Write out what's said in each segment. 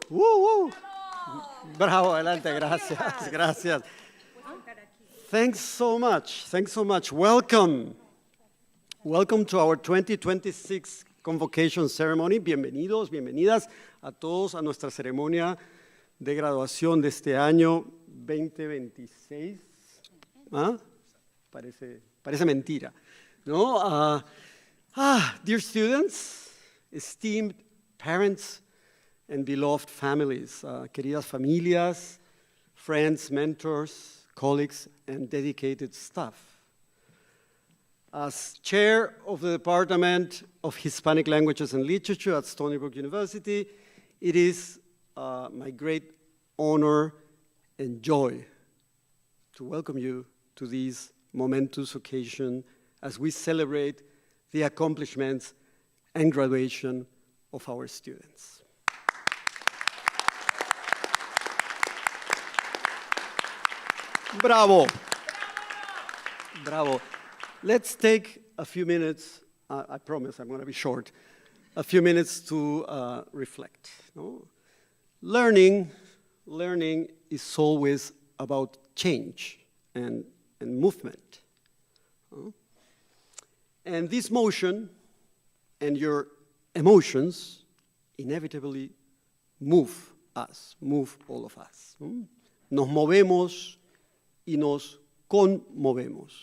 Woo! Bravo, adelante, gracias, gracias. Thanks so much. Welcome to our 2026 Convocation Ceremony. Bienvenidos, bienvenidas a todos a nuestra ceremonia de graduación de este año 2026. ¿Ah? Parece mentira, ¿no? Dear students, esteemed parents, and beloved families, queridas familias, friends, mentors, colleagues, and dedicated staff. As chair of the Department of Hispanic Languages and Literature at Stony Brook University, it is my great honor and joy to welcome you to this momentous occasion as we celebrate the accomplishments and graduation of our students. Bravo. Bravo. Let's take a few minutes, I promise I'm going to be short, a few minutes to reflect. No? Learning is always about change and movement. No? And this motion and your emotions inevitably move all of us. Nos movemos y nos conmovemos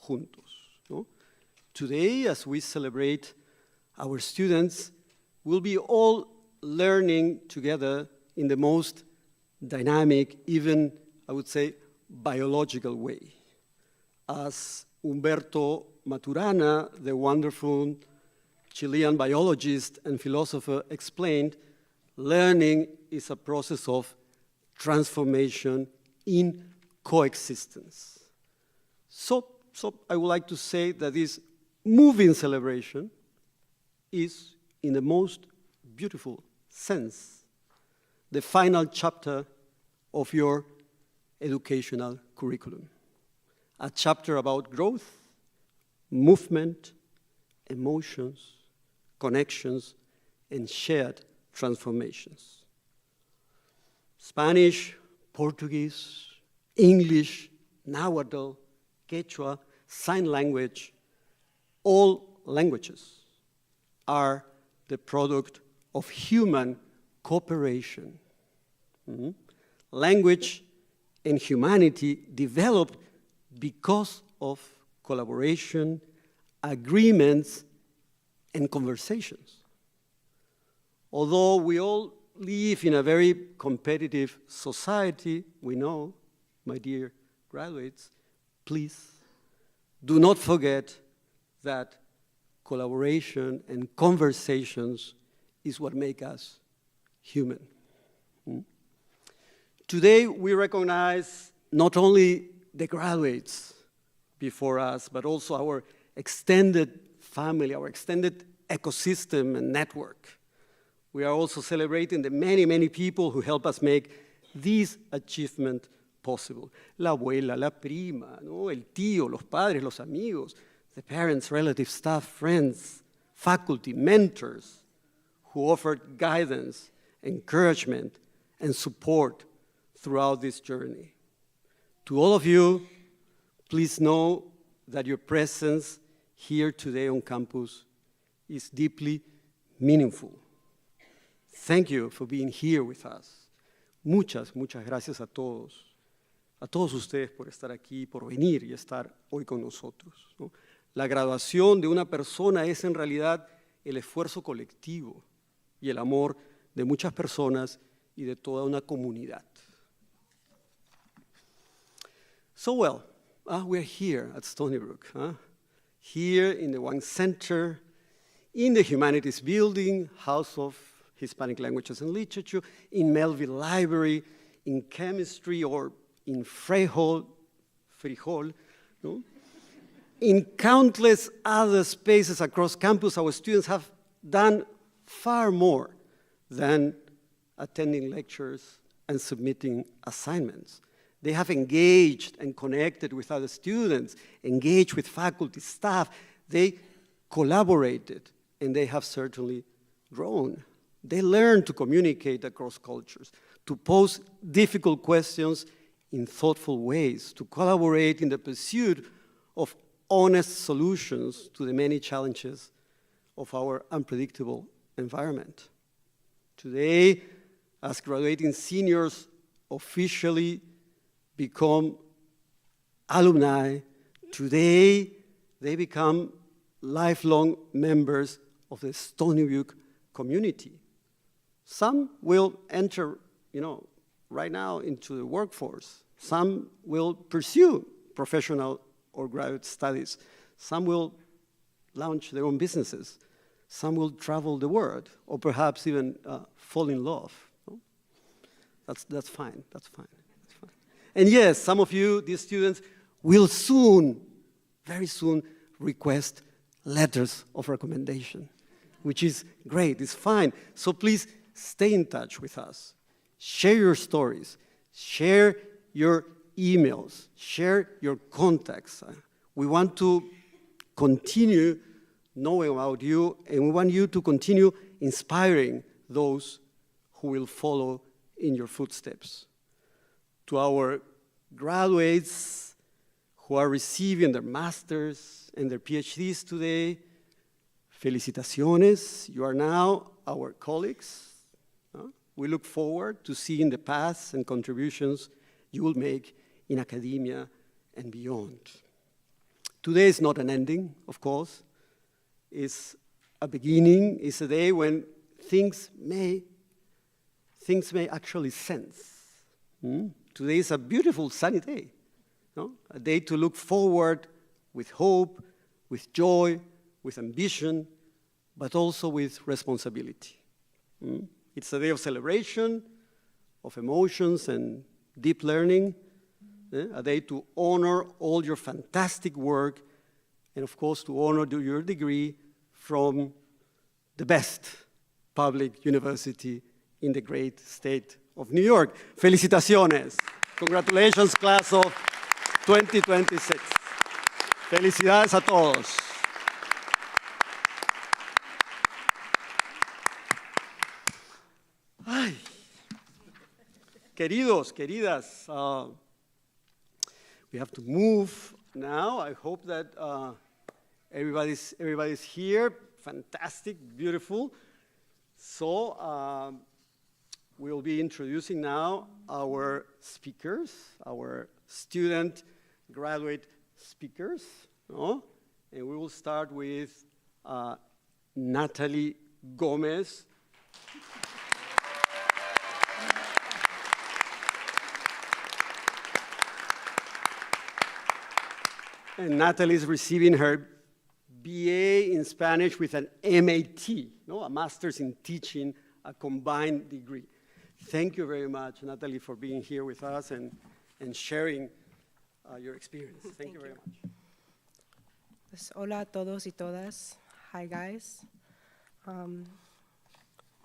juntos. No? Today, as we celebrate our students, we'll be all learning together in the most dynamic, even, I would say, biological way. As Humberto Maturana, the wonderful Chilean biologist and philosopher, explained, learning is a process of transformation in coexistence. So I would like to say that this moving celebration is, in the most beautiful sense, the final chapter of your educational curriculum. A chapter about growth, movement, emotions, connections, and shared transformations. Spanish, Portuguese, English, Nahuatl, Quechua, sign language, all languages are the product of human cooperation. Language and humanity developed because of collaboration, agreements, and conversations. Although we all live in a very competitive society, we know, my dear graduates, please do not forget that collaboration and conversations is what make us human. Today, we recognize not only the graduates before us, but also our extended family, our extended ecosystem and network. We are also celebrating the many, many people who help us make this achievement possible. La abuela, la prima, ¿no? El tío, los padres, los amigos, the parents, relatives, staff, friends, faculty, mentors who offered guidance, encouragement, and support throughout this journey. To all of you, please know that your presence here today on campus is deeply meaningful. Thank you for being here with us. Muchas gracias a todos ustedes por estar aquí, por venir y estar hoy con nosotros, ¿no? La graduación de una persona es en realidad el esfuerzo colectivo y el amor de muchas personas y de toda una comunidad. So we're here at Stony Brook, here in the One Center, in the Humanities Building, House of Hispanic Languages and Literature, in Melville Library, in chemistry, or in frijol, no? In countless other spaces across campus, our students have done far more than attending lectures and submitting assignments. They have engaged and connected with other students, engaged with faculty, staff. They collaborated, and they have certainly grown. They learn to communicate across cultures, to pose difficult questions in thoughtful ways, to collaborate in the pursuit of honest solutions to the many challenges of our unpredictable environment. Today, as graduating seniors officially become alumni, today they become lifelong members of the Stony Brook community. Some will enter, right now into the workforce. Some will pursue professional or graduate studies. Some will launch their own businesses. Some will travel the world, or perhaps even fall in love. No? That's fine. And yes, some of you, these students, will soon, very soon, request letters of recommendation, which is great, it's fine. So please stay in touch with us. Share your stories, share your emails, share your contacts. We want to continue knowing about you, and we want you to continue inspiring those who will follow in your footsteps. To our graduates who are receiving their masters and their PhDs today, felicitaciones, you are now our colleagues. We look forward to seeing the paths and contributions you will make in academia and beyond. Today is not an ending, of course. It's a beginning. It's a day when things may actually sense. Today is a beautiful sunny day, a day to look forward with hope, with joy, with ambition, but also with responsibility. It's a day of celebration, of emotions and deep learning, a day to honor all your fantastic work, and of course to honor your degree from the best public university in the great state of New York. Felicitaciones. Congratulations, class of 2026. Felicidades a todos. Ay. Queridos, queridas, we have to move now. I hope that everybody's here. Fantastic, beautiful. So we'll be introducing now our speakers, our student graduate speakers. And we will start with Natalie Gomez. And Natalie is receiving her BA in Spanish with an MAT, a Master's in Teaching, a combined degree. Thank you very much, Natalie, for being here with us and sharing your experience. Thank you very much. Pues, hola a todos y todas. Hi, guys.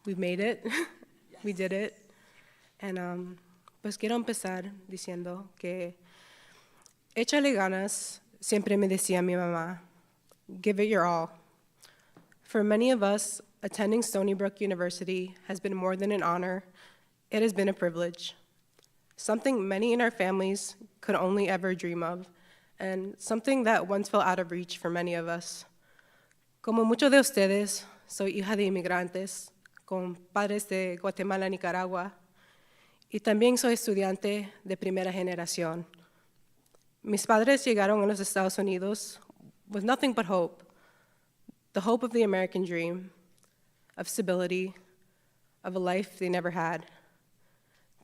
We made it. Yes. We did it. And pues quiero empezar diciendo que échale ganas. Siempre me decía mi mamá, give it your all. For many of us, attending Stony Brook University has been more than an honor. It has been a privilege, something many in our families could only ever dream of, and something that once felt out of reach for many of us. Como muchos de ustedes, soy hija de inmigrantes, con padres de Guatemala, Nicaragua, y también soy estudiante de primera generación. Mis padres llegaron a los Estados Unidos with nothing but hope, the hope of the American dream, of stability, of a life they never had.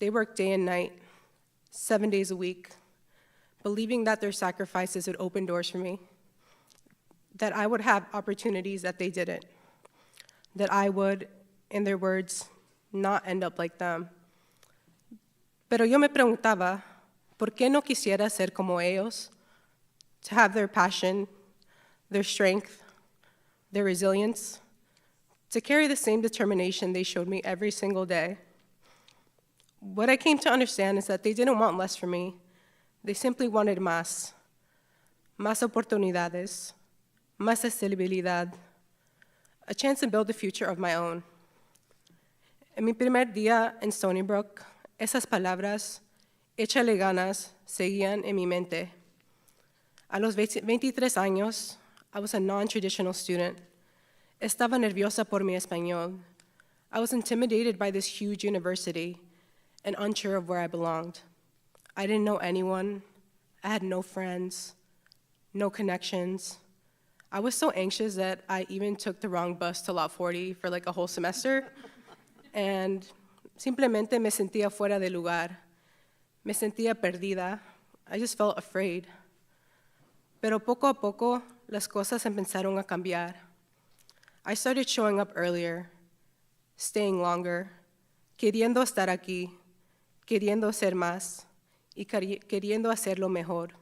They worked day and night, 7 days a week, believing that their sacrifices would open doors for me, that I would have opportunities that they didn't, that I would, in their words, not end up like them. Pero yo me preguntaba, ¿por qué no quisiera ser como ellos? To have their passion, their strength, their resilience, to carry the same determination they showed me every single day. What I came to understand is that they didn't want less for me. They simply wanted más. Más oportunidades, más estabilidad, a chance to build a future of my own. En mi primer día en Stony Brook, esas palabras, échale ganas, seguían en mi mente. A los 23 años, I was a non-traditional student. Estaba nerviosa por mi español. I was intimidated by this huge university and unsure of where I belonged. I didn't know anyone. I had no friends, no connections. I was so anxious that I even took the wrong bus to Lot 40 for like a whole semester. And simplemente me sentía fuera de lugar. Me sentía perdida. I just felt afraid. Pero poco a poco, las cosas empezaron a cambiar. I started showing up earlier, staying longer, queriendo estar aquí, queriendo ser más y queriendo hacerlo mejor.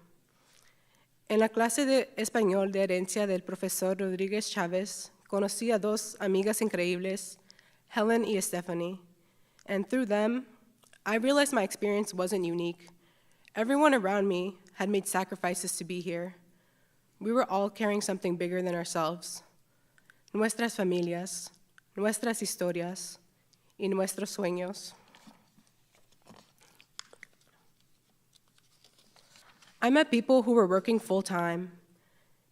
En la clase de español de herencia del profesor Rodríguez Chávez, conocí a dos amigas increíbles, Helen y Stephanie, and through them, I realized my experience wasn't unique. Everyone around me had made sacrifices to be here. We were all carrying something bigger than ourselves. Nuestras familias, nuestras historias, y nuestros sueños. I met people who were working full-time,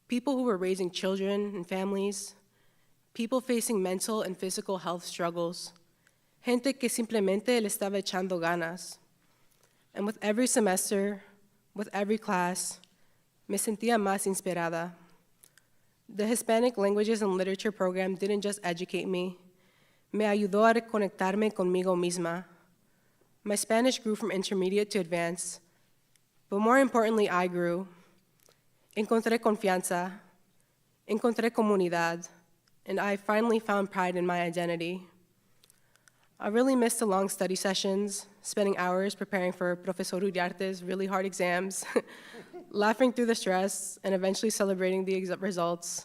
people who were raising children and families, people facing mental and physical health struggles, gente que simplemente le estaba echando ganas. And with every semester, with every class, me sentía más inspirada. The Hispanic Languages and Literature program didn't just educate me, me ayudó a reconectarme conmigo misma. My Spanish grew from intermediate to advanced, but more importantly, I grew. Encontré confianza, encontré comunidad, and I finally found pride in my identity. I really missed the long study sessions, spending hours preparing for Profesor Uriarte's really hard exams, laughing through the stress, and eventually celebrating the results.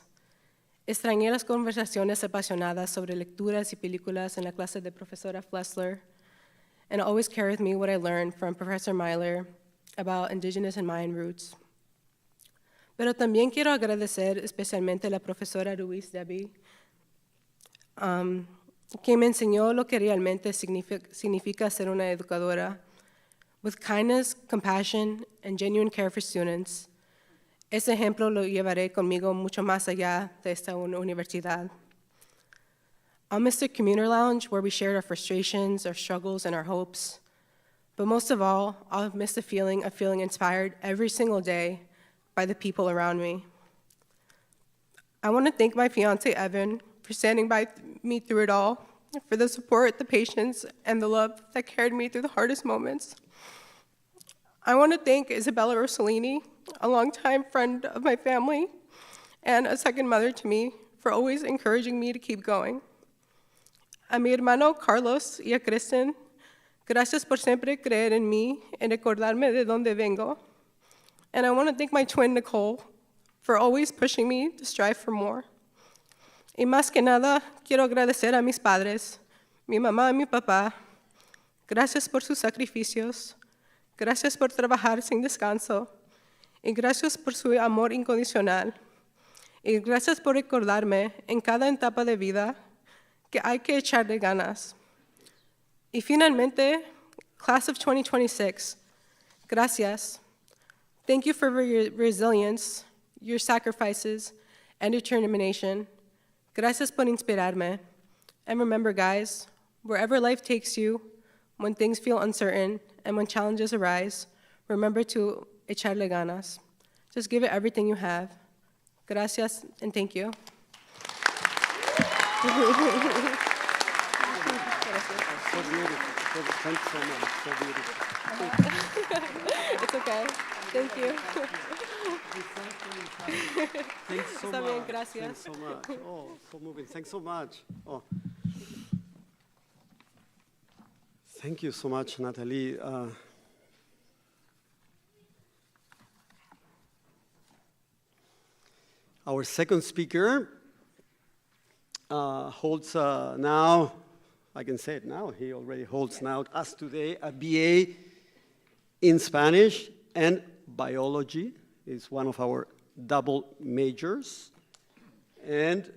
Extrañé las conversaciones apasionadas sobre lecturas y películas en la clase de Profesora Flessler, and always carry with me what I learned from Professor Myler about indigenous and Mayan roots. Pero también quiero agradecer especialmente a la profesora Ruiz Debbie, que me enseñó lo que realmente significa ser una educadora. With kindness, compassion, and genuine care for students, ese ejemplo lo llevaré conmigo mucho más allá de esta universidad. I'll miss the commuter lounge where we shared our frustrations, our struggles, and our hopes. But most of all, I'll miss the feeling of feeling inspired every single day by the people around me. I want to thank my fiancé, Evan, for standing by me through it all, for the support, the patience, and the love that carried me through the hardest moments. I want to thank Isabella Rossellini, a longtime friend of my family and a second mother to me, for always encouraging me to keep going. A mi hermano Carlos y a Kristen, gracias por siempre creer en mí y recordarme de dónde vengo. And I want to thank my twin Nicole for always pushing me to strive for more. Y más que nada, quiero agradecer a mis padres, mi mamá y mi papá. Gracias por sus sacrificios. Gracias por trabajar sin descanso. Y gracias por su amor incondicional. Y gracias por recordarme en cada etapa de vida que hay que echarle ganas. Y finalmente, Class of 2026, gracias. Thank you for your resilience, your sacrifices, and determination. Gracias por inspirarme. And remember, guys, wherever life takes you, when things feel uncertain and when challenges arise, remember to echarle ganas. Just give it everything you have. Gracias and thank you. So beautiful. Thanks so much. So beautiful. It's okay. Thank you. Thanks so Está much. bien, gracias. Thanks so much. Oh, so moving. Thanks so much. Oh. Thank you so much, Natalie. Our second speaker holds now, I can say it now, he already holds now, as today, a BA in Spanish and biology. Is one of our double majors. And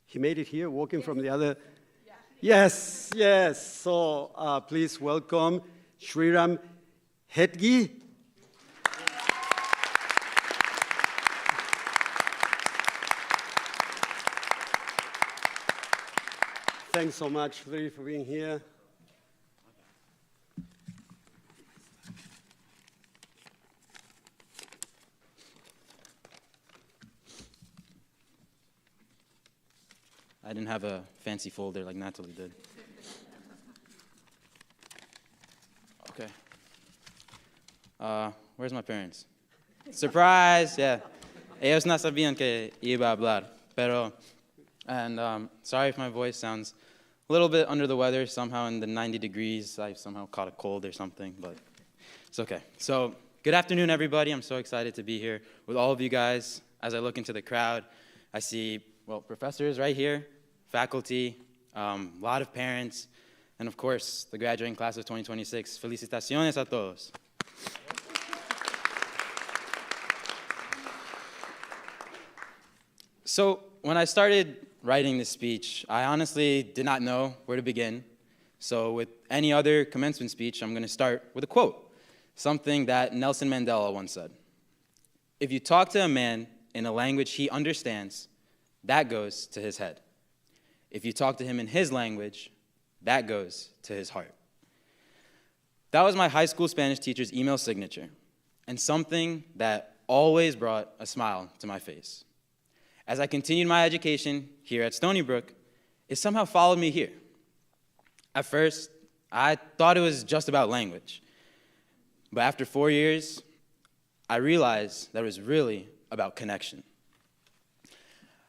he made it here, walking from the other Yes, yes. So please welcome Shriram Hetgi. Thanks so much, Shri, for being here. I didn't have a fancy folder like Natalie did. Okay. Where's my parents? Surprise! Yeah. Ellos no sabían que iba a hablar. Pero, and sorry if my voice sounds a little bit under the weather, somehow in the 90 degrees. I somehow caught a cold or something, but it's okay. So, good afternoon, everybody. I'm so excited to be here with all of you guys. As I look into the crowd, I see, well, professors right here, faculty, a lot of parents, and of course, the graduating class of 2026. Felicitaciones a todos. So when I started writing this speech, I honestly did not know where to begin. So with any other commencement speech, I'm going to start with a quote, something that Nelson Mandela once said. If you talk to a man in a language he understands, that goes to his head. If you talk to him in his language, that goes to his heart. That was my high school Spanish teacher's email signature, and something that always brought a smile to my face. As I continued my education here at Stony Brook, it somehow followed me here. At first, I thought it was just about language. But after 4 years, I realized that it was really about connection.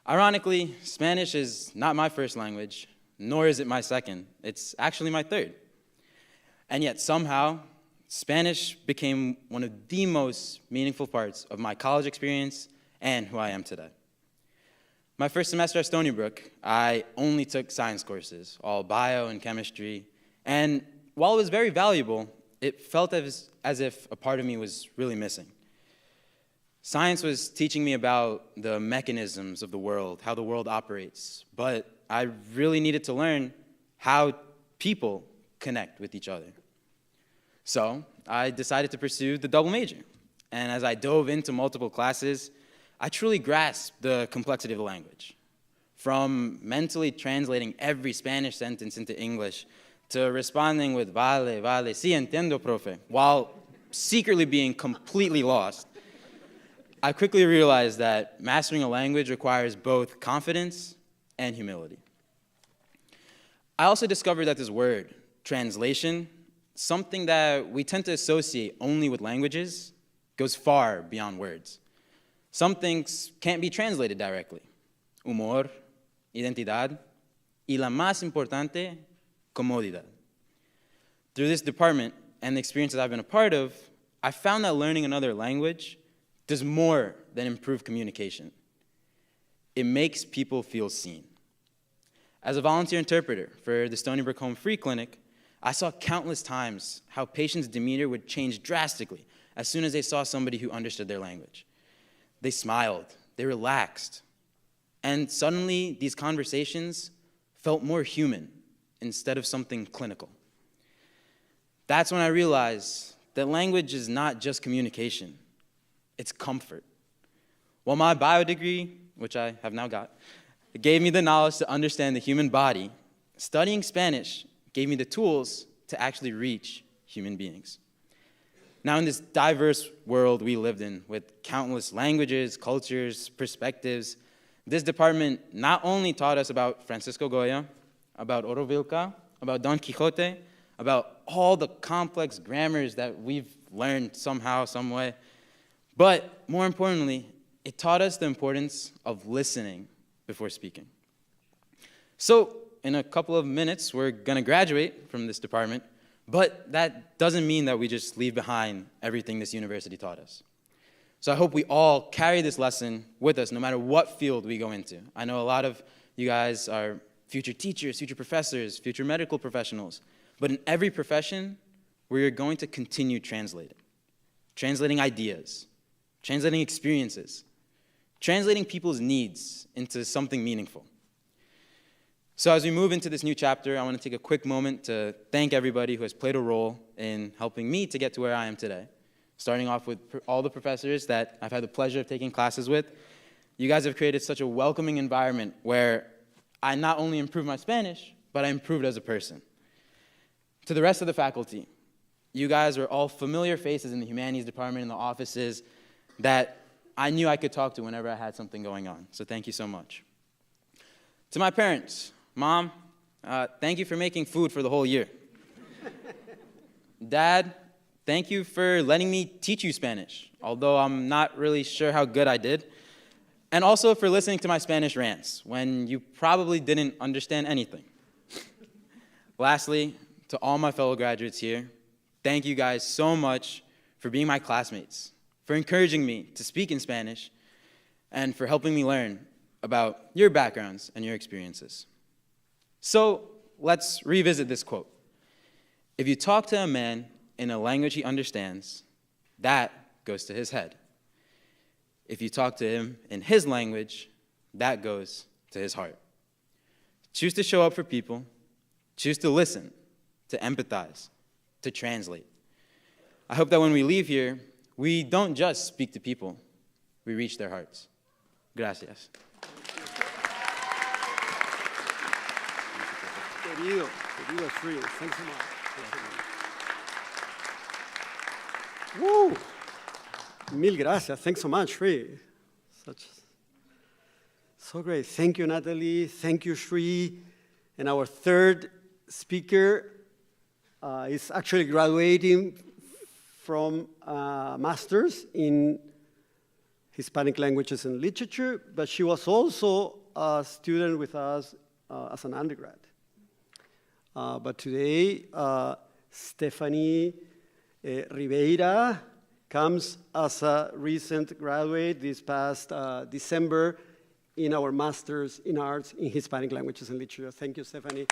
Ironically, Spanish is not my first language, nor is it my second. It's actually my third. And yet somehow, Spanish became one of the most meaningful parts of my college experience and who I am today. My first semester at Stony Brook, I only took science courses, all bio and chemistry, and while it was very valuable, it felt as if a part of me was really missing. Science was teaching me about the mechanisms of the world, how the world operates, but I really needed to learn how people connect with each other. So I decided to pursue the double major, and as I dove into multiple classes, I truly grasped the complexity of the language. From mentally translating every Spanish sentence into English to responding with vale, vale, sí entiendo, profe, while secretly being completely lost, I quickly realized that mastering a language requires both confidence and humility. I also discovered that this word, translation, something that we tend to associate only with languages, goes far beyond words. Some things can't be translated directly. Humor, identidad, y la más importante, comodidad. Through this department and the experiences I've been a part of, I found that learning another language does more than improve communication. It makes people feel seen. As a volunteer interpreter for the Stony Brook Home Free Clinic, I saw countless times how patients' demeanor would change drastically as soon as they saw somebody who understood their language. They smiled, they relaxed, and suddenly these conversations felt more human instead of something clinical. That's when I realized that language is not just communication, it's comfort. While my bio degree, which I have now got, gave me the knowledge to understand the human body, studying Spanish gave me the tools to actually reach human beings. Now, in this diverse world we lived in, with countless languages, cultures, perspectives, this department not only taught us about Francisco Goya, about Orovilca, about Don Quixote, about all the complex grammars that we've learned somehow, some way, but more importantly, it taught us the importance of listening before speaking. So, in a couple of minutes, we're going to graduate from this department, but that doesn't mean that we just leave behind everything this university taught us. So I hope we all carry this lesson with us no matter what field we go into. I know a lot of you guys are future teachers, future professors, future medical professionals, but in every profession, we're going to continue translating ideas, translating experiences, translating people's needs into something meaningful. So as we move into this new chapter, I want to take a quick moment to thank everybody who has played a role in helping me to get to where I am today. Starting off with all the professors that I've had the pleasure of taking classes with. You guys have created such a welcoming environment where I not only improved my Spanish, but I improved as a person. To the rest of the faculty, you guys are all familiar faces in the humanities department, in the offices, that I knew I could talk to whenever I had something going on. So thank you so much. To my parents, Mom, thank you for making food for the whole year. Dad, thank you for letting me teach you Spanish, although I'm not really sure how good I did. And also for listening to my Spanish rants when you probably didn't understand anything. Lastly, to all my fellow graduates here, thank you guys so much for being my classmates, for encouraging me to speak in Spanish, and for helping me learn about your backgrounds and your experiences. So let's revisit this quote. If you talk to a man in a language he understands, that goes to his head. If you talk to him in his language, that goes to his heart. Choose to show up for people. Choose to listen, to empathize, to translate. I hope that when we leave here, we don't just speak to people, we reach their hearts. Gracias. Querido Sri, thanks so much. Woo! Mil gracias. Thanks so much, Sri. So great. Thank you, Natalie. Thank you, Sri. And our third speaker is actually graduating from a master's in Hispanic languages and literature, but she was also a student with us as an undergrad. But today, Stephanie Rivera comes as a recent graduate this past December in our Master's in Arts in Hispanic Languages and Literature. Thank you, Stephanie.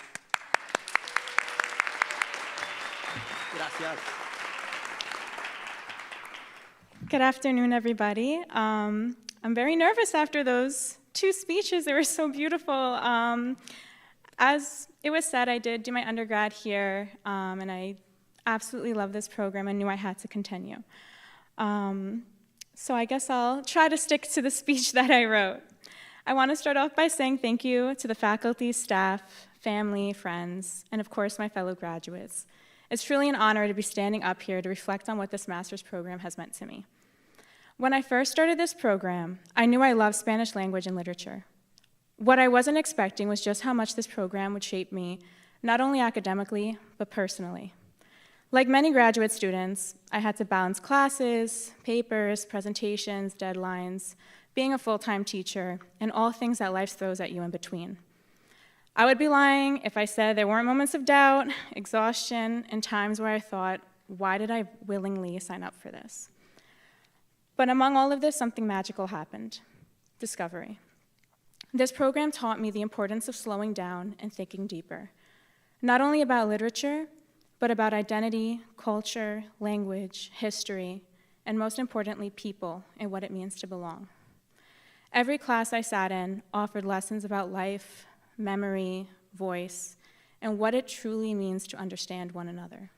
Gracias. Good afternoon, everybody. I'm very nervous after those two speeches. They were so beautiful. As it was said, I did do my undergrad here, and I absolutely love this program. I knew I had to continue. So I guess I'll try to stick to the speech that I wrote. I want to start off by saying thank you to the faculty, staff, family, friends, and of course my fellow graduates. It's truly an honor to be standing up here to reflect on what this master's program has meant to me. When I first started this program, I knew I loved Spanish language and literature. What I wasn't expecting was just how much this program would shape me, not only academically, but personally. Like many graduate students, I had to balance classes, papers, presentations, deadlines, being a full-time teacher, and all things that life throws at you in between. I would be lying if I said there weren't moments of doubt, exhaustion, and times where I thought, why did I willingly sign up for this? But among all of this, something magical happened: discovery. This program taught me the importance of slowing down and thinking deeper, not only about literature, but about identity, culture, language, history, and most importantly, people and what it means to belong. Every class I sat in offered lessons about life, memory, voice, and what it truly means to understand one another.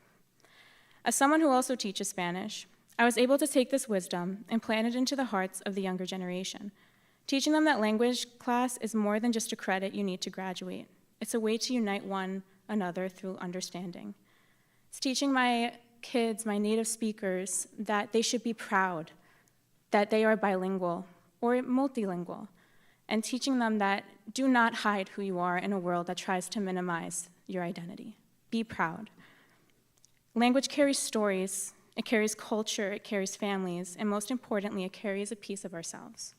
As someone who also teaches Spanish, I was able to take this wisdom and plant it into the hearts of the younger generation, teaching them that language class is more than just a credit you need to graduate. It's a way to unite one another through understanding. It's teaching my kids, my native speakers, that they should be proud that they are bilingual or multilingual, and teaching them that do not hide who you are in a world that tries to minimize your identity. Be proud. Language carries stories, it carries culture, it carries families, and most importantly, it carries a piece of ourselves.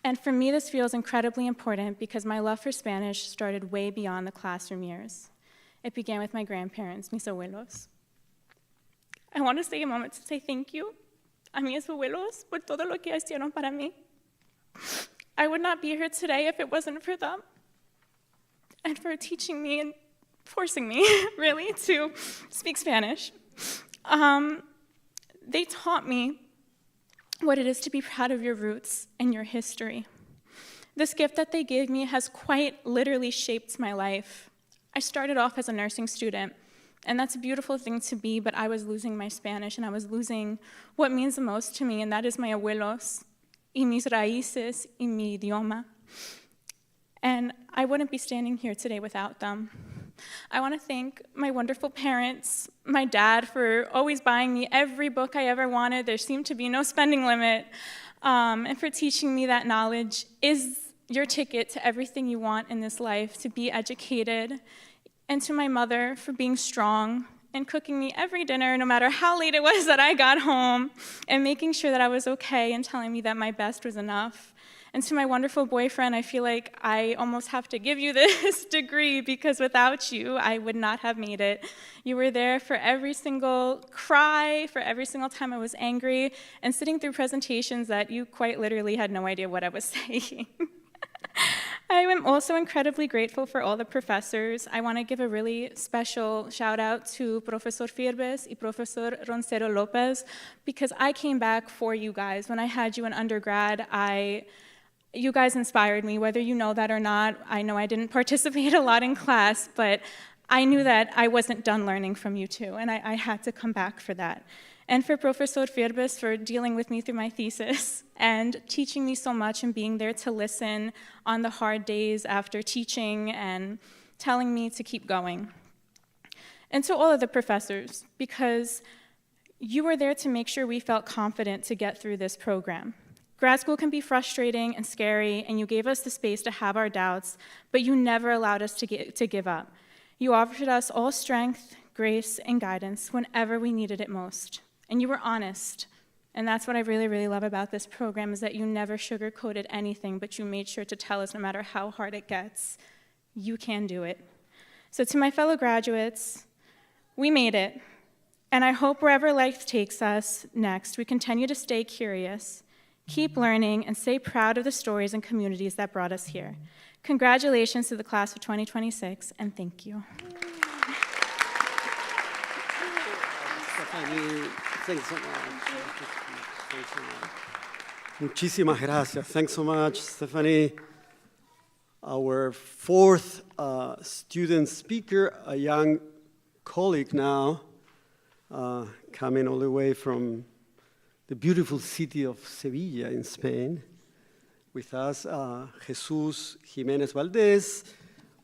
And for me, this feels incredibly important because my love for Spanish started way beyond the classroom years. It began with my grandparents, mis abuelos. I want to take a moment to say thank you a mis abuelos por todo lo que hicieron para mí. I would not be here today if it wasn't for them and for teaching me and forcing me, really, to speak Spanish. They taught me what it is to be proud of your roots and your history. This gift that they gave me has quite literally shaped my life. I started off as a nursing student, and that's a beautiful thing to be, but I was losing my Spanish, and I was losing what means the most to me, and that is my abuelos, y mis raíces, y mi idioma. And I wouldn't be standing here today without them. I want to thank my wonderful parents, my dad for always buying me every book I ever wanted. There seemed to be no spending limit, and for teaching me that knowledge is your ticket to everything you want in this life, to be educated, and to my mother for being strong and cooking me every dinner, no matter how late it was that I got home, and making sure that I was okay and telling me that my best was enough. And to my wonderful boyfriend, I feel like I almost have to give you this degree because without you, I would not have made it. You were there for every single cry, for every single time I was angry, and sitting through presentations that you quite literally had no idea what I was saying. I am also incredibly grateful for all the professors. I want to give a really special shout out to Professor Firbes y Professor Roncero Lopez because I came back for you guys. When I had you in undergrad, you guys inspired me, whether you know that or not. I know I didn't participate a lot in class, but I knew that I wasn't done learning from you too, and I had to come back for that. And for Professor Firbes for dealing with me through my thesis and teaching me so much and being there to listen on the hard days after teaching and telling me to keep going. And to all of the professors, because you were there to make sure we felt confident to get through this program. Grad school can be frustrating and scary, and you gave us the space to have our doubts, but you never allowed us to give up. You offered us all strength, grace, and guidance whenever we needed it most. And you were honest. And that's what I really, really love about this program is that you never sugarcoated anything, but you made sure to tell us no matter how hard it gets, you can do it. So to my fellow graduates, we made it. And I hope wherever life takes us next, we continue to stay curious, keep learning, and stay proud of the stories and communities that brought us here. Congratulations to the class of 2026, and thank you. Thanks so much. Thanks so much. Muchísimas gracias. Thanks so much, Stephanie. Our fourth student speaker, a young colleague now, coming all the way from the beautiful city of Sevilla in Spain. With us, Jesus Jimenez Valdez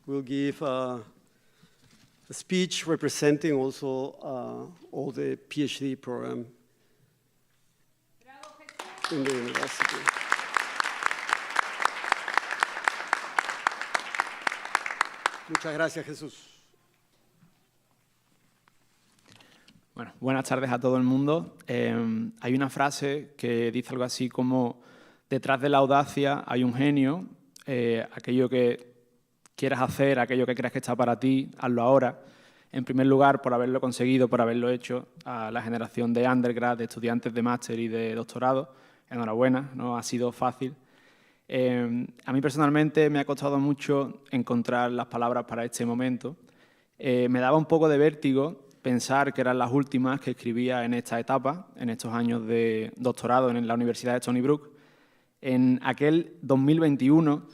will give a speech representing also all the PhD program in the university. Muchas gracias, Jesús. Bueno, buenas tardes a todo el mundo. Hay una frase que dice algo así como: detrás de la audacia hay un genio, aquello que quieras hacer, aquello que creas que está para ti, hazlo ahora. En primer lugar, por haberlo conseguido, por haberlo hecho, a la generación de undergrad, de estudiantes de máster y de doctorado, enhorabuena, no ha sido fácil. A mí personalmente me ha costado mucho encontrar las palabras para este momento. Me daba un poco de vértigo pensar que eran las últimas que escribía en esta etapa, en estos años de doctorado en la Universidad de Stony Brook. En aquel 2021,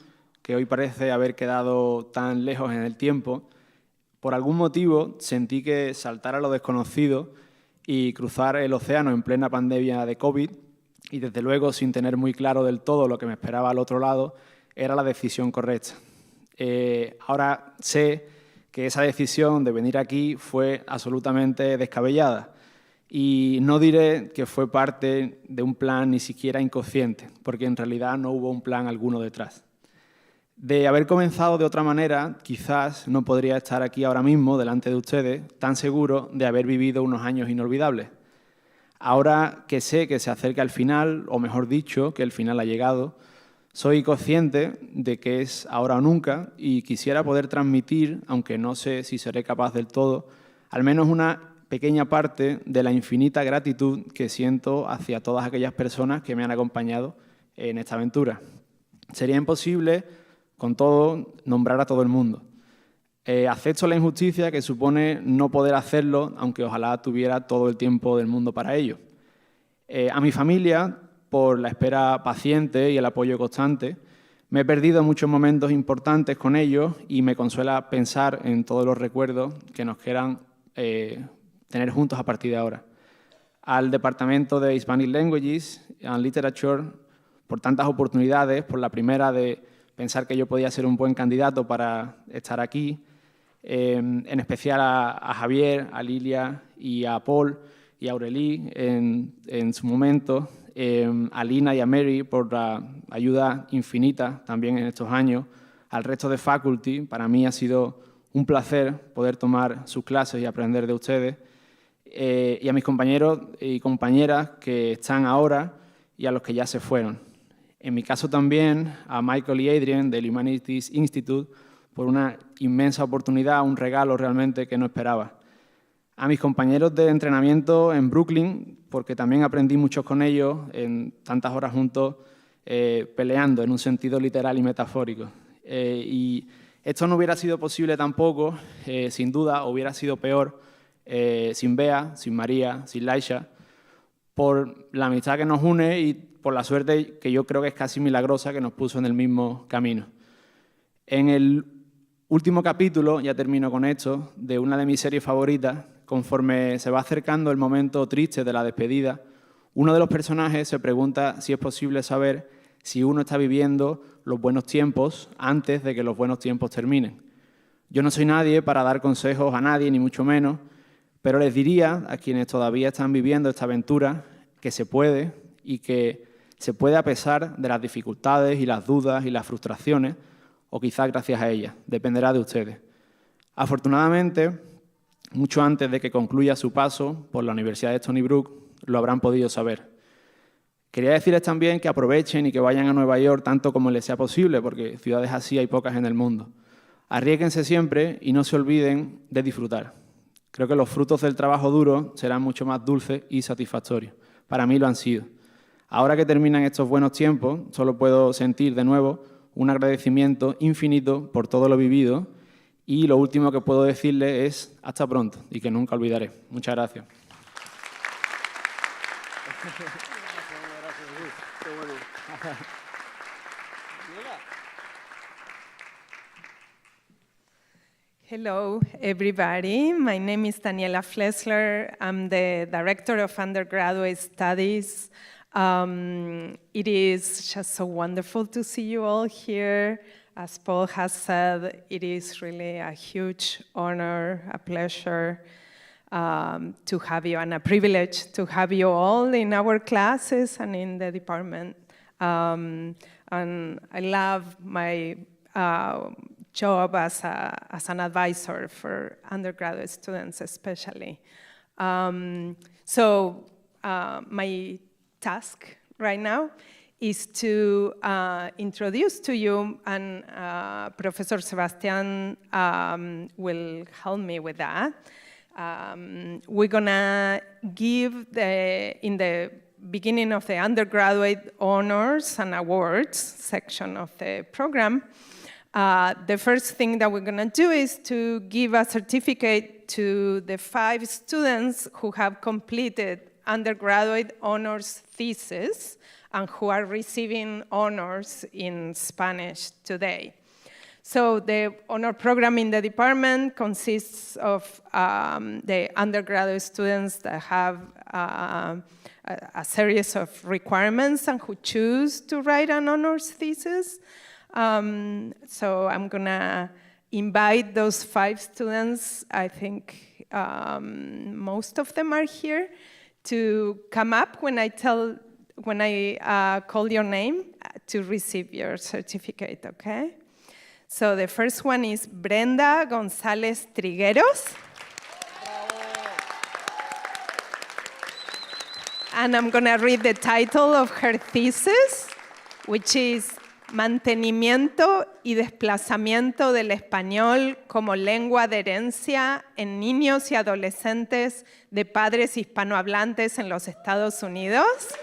que hoy parece haber quedado tan lejos en el tiempo, por algún motivo sentí que saltar a lo desconocido y cruzar el océano en plena pandemia de COVID, y desde luego sin tener muy claro del todo lo que me esperaba al otro lado, era la decisión correcta. Ahora sé que esa decisión de venir aquí fue absolutamente descabellada, y no diré que fue parte de un plan ni siquiera inconsciente, porque en realidad no hubo un plan alguno detrás. De haber comenzado de otra manera, quizás no podría estar aquí ahora mismo, delante de ustedes, tan seguro de haber vivido unos años inolvidables. Ahora que sé que se acerca el final, o mejor dicho, que el final ha llegado, soy consciente de que es ahora o nunca y quisiera poder transmitir, aunque no sé si seré capaz del todo, al menos una pequeña parte de la infinita gratitud que siento hacia todas aquellas personas que me han acompañado en esta aventura. Sería imposible, con todo, nombrar a todo el mundo. Acepto la injusticia que supone no poder hacerlo, aunque ojalá tuviera todo el tiempo del mundo para ello. A mi familia, por la espera paciente y el apoyo constante, Me he perdido muchos momentos importantes con ellos y me consuela pensar en todos los recuerdos que nos quieran tener juntos a partir de ahora. Al Departamento de Hispanic Languages and Literature, por tantas oportunidades, por la primera de pensar que yo podía ser un buen candidato para estar aquí, en especial a Javier, a Lilia y a Paul y a Aurelie en su momento, a Lina y a Mary por la ayuda infinita también en estos años, al resto de faculty. Para mí ha sido un placer poder tomar sus clases y aprender de ustedes, y a mis compañeros y compañeras que están ahora y a los que ya se fueron. En mi caso también a Michael y Adrian del Humanities Institute por una inmensa oportunidad, un regalo realmente que no esperaba. A mis compañeros de entrenamiento en Brooklyn, porque también aprendí mucho con ellos en tantas horas juntos peleando en un sentido literal y metafórico. Y esto no hubiera sido posible tampoco, sin duda, hubiera sido peor sin Bea, sin María, sin Laisha, por la amistad que nos une y por la suerte que yo creo que es casi milagrosa que nos puso en el mismo camino. En el último capítulo, ya termino con esto, de una de mis series favoritas, conforme se va acercando el momento triste de la despedida, uno de los personajes se pregunta si es posible saber si uno está viviendo los buenos tiempos antes de que los buenos tiempos terminen. Yo no soy nadie para dar consejos a nadie, ni mucho menos, pero les diría a quienes todavía están viviendo esta aventura que se puede y que se puede a pesar de las dificultades y las dudas y las frustraciones, o quizás gracias a ellas, dependerá de ustedes. Afortunadamente, mucho antes de que concluya su paso por la Universidad de Stony Brook, lo habrán podido saber. Quería decirles también que aprovechen y que vayan a Nueva York tanto como les sea posible, porque ciudades así hay pocas en el mundo. Arriésguense siempre y no se olviden de disfrutar. Creo que los frutos del trabajo duro serán mucho más dulces y satisfactorios. Para mí lo han sido. Ahora que terminan estos buenos tiempos, solo puedo sentir de nuevo un agradecimiento infinito por todo lo vivido, y lo último que puedo decirles es hasta pronto y que nunca olvidaré. Muchas gracias. Hello, everybody. My name is Daniela Flesler. I'm the Director of Undergraduate Studies. It is just so wonderful to see you all here. As Paul has said, it is really a huge honor, a pleasure to have you, and a privilege to have you all in our classes and in the department. And I love my job as an advisor for undergraduate students especially. So my task right now is to introduce to you, and Professor Sebastian will help me with that. We're gonna give in the beginning of the undergraduate honors and awards section of the program, the first thing that we're gonna do is to give a certificate to the 5 students who have completed undergraduate honors thesis and who are receiving honors in Spanish today. So the honor program in the department consists of the undergraduate students that have a series of requirements and who choose to write an honors thesis. So I'm gonna invite those 5 students, I think most of them are here, to come up when I call your name to receive your certificate, okay? So the first one is Brenda González Trigueros. And I'm gonna read the title of her thesis, which is Mantenimiento y desplazamiento del español como lengua de herencia en niños y adolescentes de padres hispanohablantes en los Estados Unidos.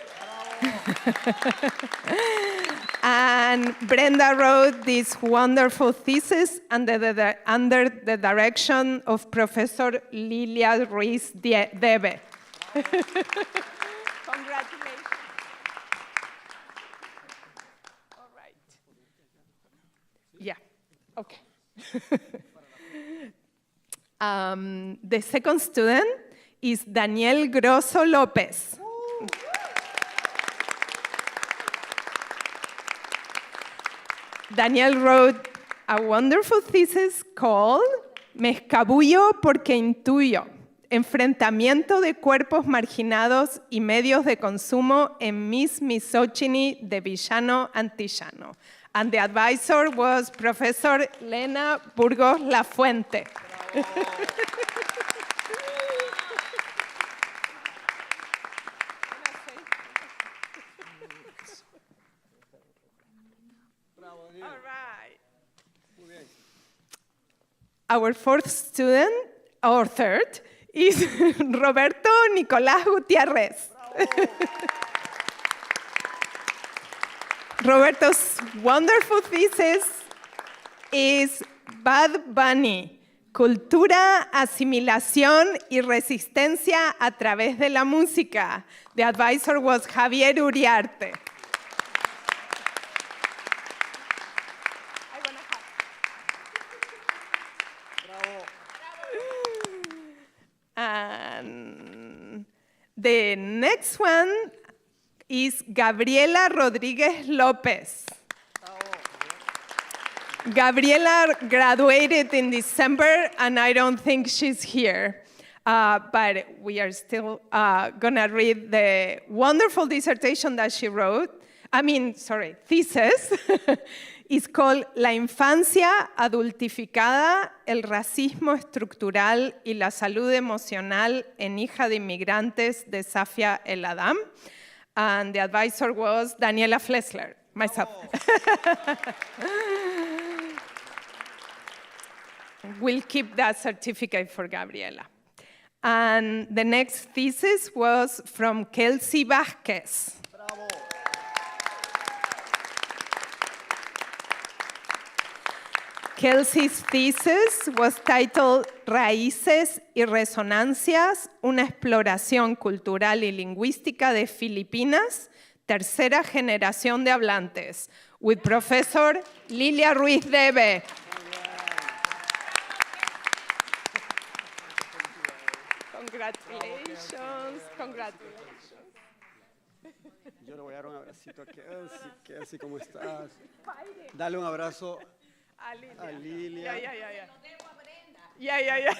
And Brenda wrote this wonderful thesis under the direction of Professor Lilia Ruiz Debe. Congratulations. All right. Okay. The second student is Daniel Grosso Lopez. Daniel wrote a wonderful thesis called Me escabullo porque intuyo, enfrentamiento de cuerpos marginados y medios de consumo en Miss Misogyny de villano antillano. And the advisor was Professor Lena Burgos Lafuente. All right. Our fourth student, or third, is Roberto Nicolás Gutiérrez. Roberto's wonderful thesis is Bad Bunny, cultura, asimilación y resistencia a través de la música. The advisor was Javier Uriarte. And the next one is Gabriela Rodríguez López. Gabriela graduated in December, and I don't think she's here. But we are still going to read the wonderful dissertation that she wrote. Thesis. It's called La infancia adultificada, el racismo estructural y la salud emocional en hija de inmigrantes de Safia El Adam. And the advisor was Daniela Flessler, myself. We'll keep that certificate for Gabriela. And the next thesis was from Kelsey Vázquez. Bravo. Kelsey's thesis was titled Raíces y Resonancias, una exploración cultural y lingüística de Filipinas, tercera generación de hablantes, with Professor Lilia Ruiz Debe. Congratulations, congratulations. Yo le voy a dar un abracito a Kelsey, ¿cómo estás? Dale un abrazo a Lilia. Yeah.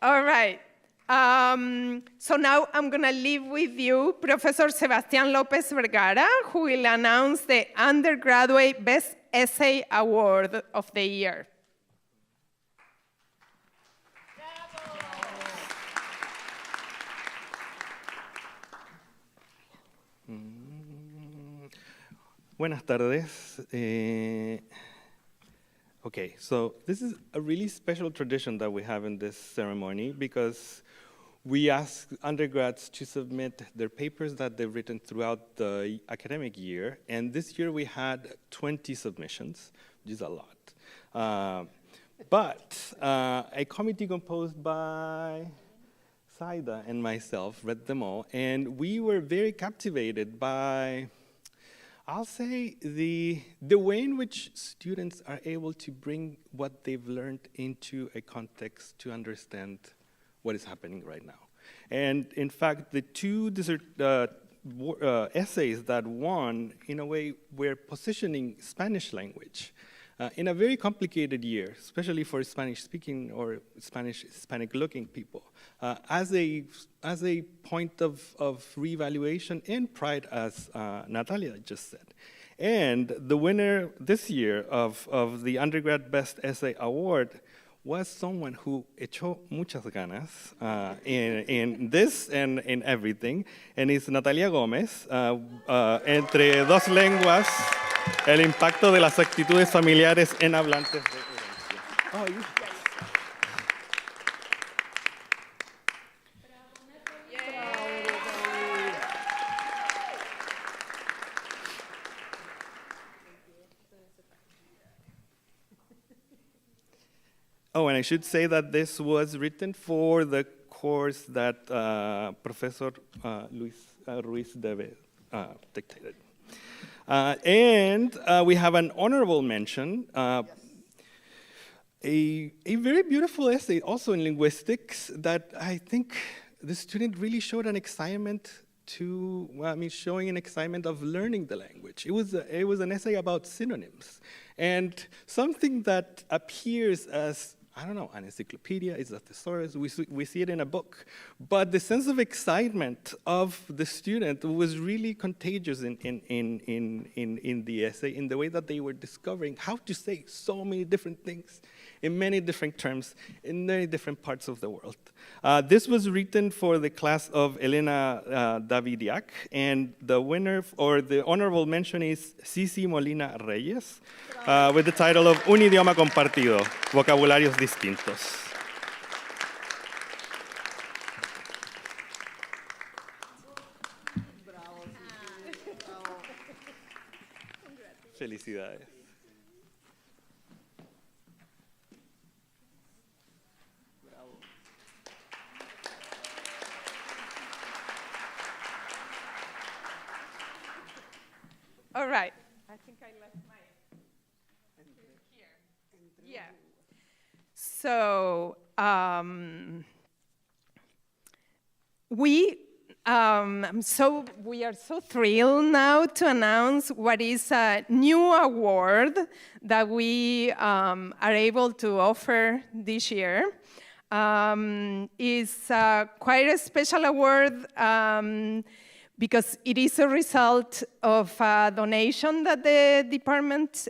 All right. So now I'm going to leave with you Professor Sebastián López Vergara, who will announce the Undergraduate Best Essay Award of the year. Buenas tardes. Okay, so this is a really special tradition that we have in this ceremony because we ask undergrads to submit their papers that they've written throughout the academic year, and this year we had 20 submissions, which is a lot. But a committee composed by Saida and myself read them all, and we were very captivated by, I'll say, the way in which students are able to bring what they've learned into a context to understand what is happening right now. And in fact, the two essays that won, in a way, were positioning Spanish language in a very complicated year, especially for Spanish-speaking or Hispanic-looking people, as a point of reevaluation and pride, as Natalia just said. And the winner this year of the Undergrad Best Essay Award was someone who echó muchas ganas in this and in everything, and it's Natalia Gómez, Entre dos lenguas, el impacto de las actitudes familiares en hablantes de herencia. Oh, yes. Oh, and I should say that this was written for the course that Professor Ruiz Debe dictated. And we have an honorable mention, a very beautiful essay also in linguistics that I think the student really showed an excitement to, showing an excitement of learning the language. It was an essay about synonyms. And something that appears as, I don't know, an encyclopedia, is a thesaurus, we see it in a book. But the sense of excitement of the student was really contagious in the essay, in the way that they were discovering how to say so many different things in many different terms in many different parts of the world. This was written for the class of Elena Davidiak, and the winner, or the honorable mention, is Cici Molina Reyes, with the title of Un idioma compartido, vocabularios distintos. Felicidades. All right. I think I left my here. Yeah. So we are so thrilled now to announce what is a new award that we are able to offer this year. It's quite a special award because it is a result of a donation that the department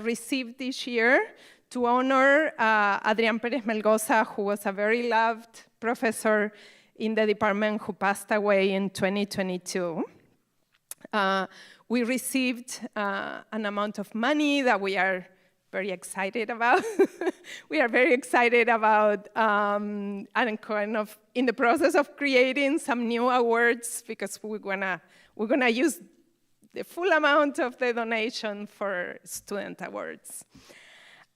received this year to honor Adrián Pérez Melgoza, who was a very loved professor in the department who passed away in 2022. We received an amount of money that we are very excited about. We are very excited about and kind of in the process of creating some new awards because we're gonna use the full amount of the donation for student awards.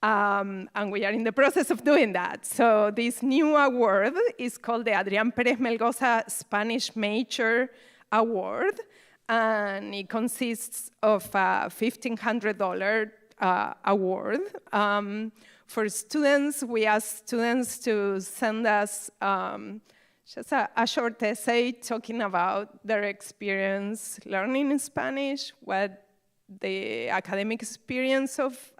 And we are in the process of doing that. So this new award is called the Adrián Pérez Melgoza Spanish Major Award, and it consists of a $1,500 award. For students, we ask students to send us just a short essay talking about their experience learning Spanish, what the academic experience of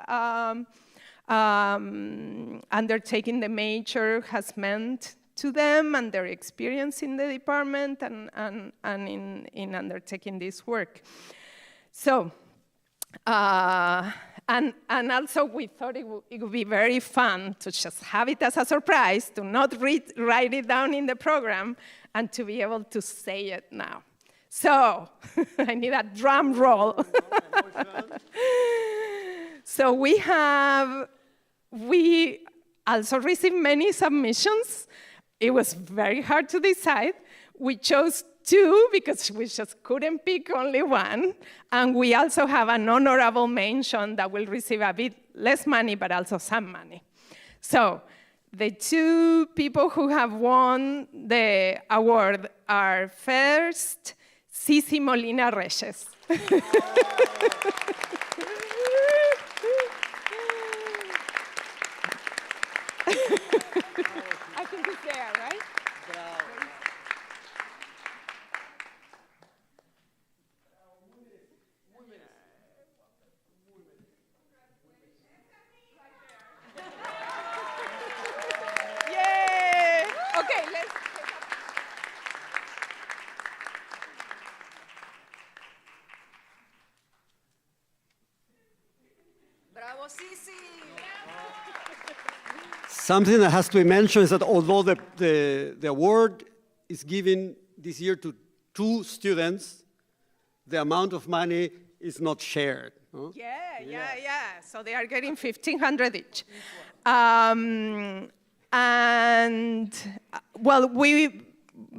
undertaking the major has meant to them and their experience in the department and in undertaking this work. So, and also we thought it would be very fun to just have it as a surprise, to not write it down in the program, and to be able to say it now. So, I need a drum roll. So we also received many submissions. It was very hard to decide. We chose 2 because we just couldn't pick only one. And we also have an honorable mention that will receive a bit less money, but also some money. So the 2 people who have won the award are first, Cici Molina Reyes. I think it's there, right? Yay! Okay, let's. Bravo, Cici! Something that has to be mentioned is that although the award is given this year to 2 students, the amount of money is not shared. Huh? Yeah. So they are getting $1,500 each. And well,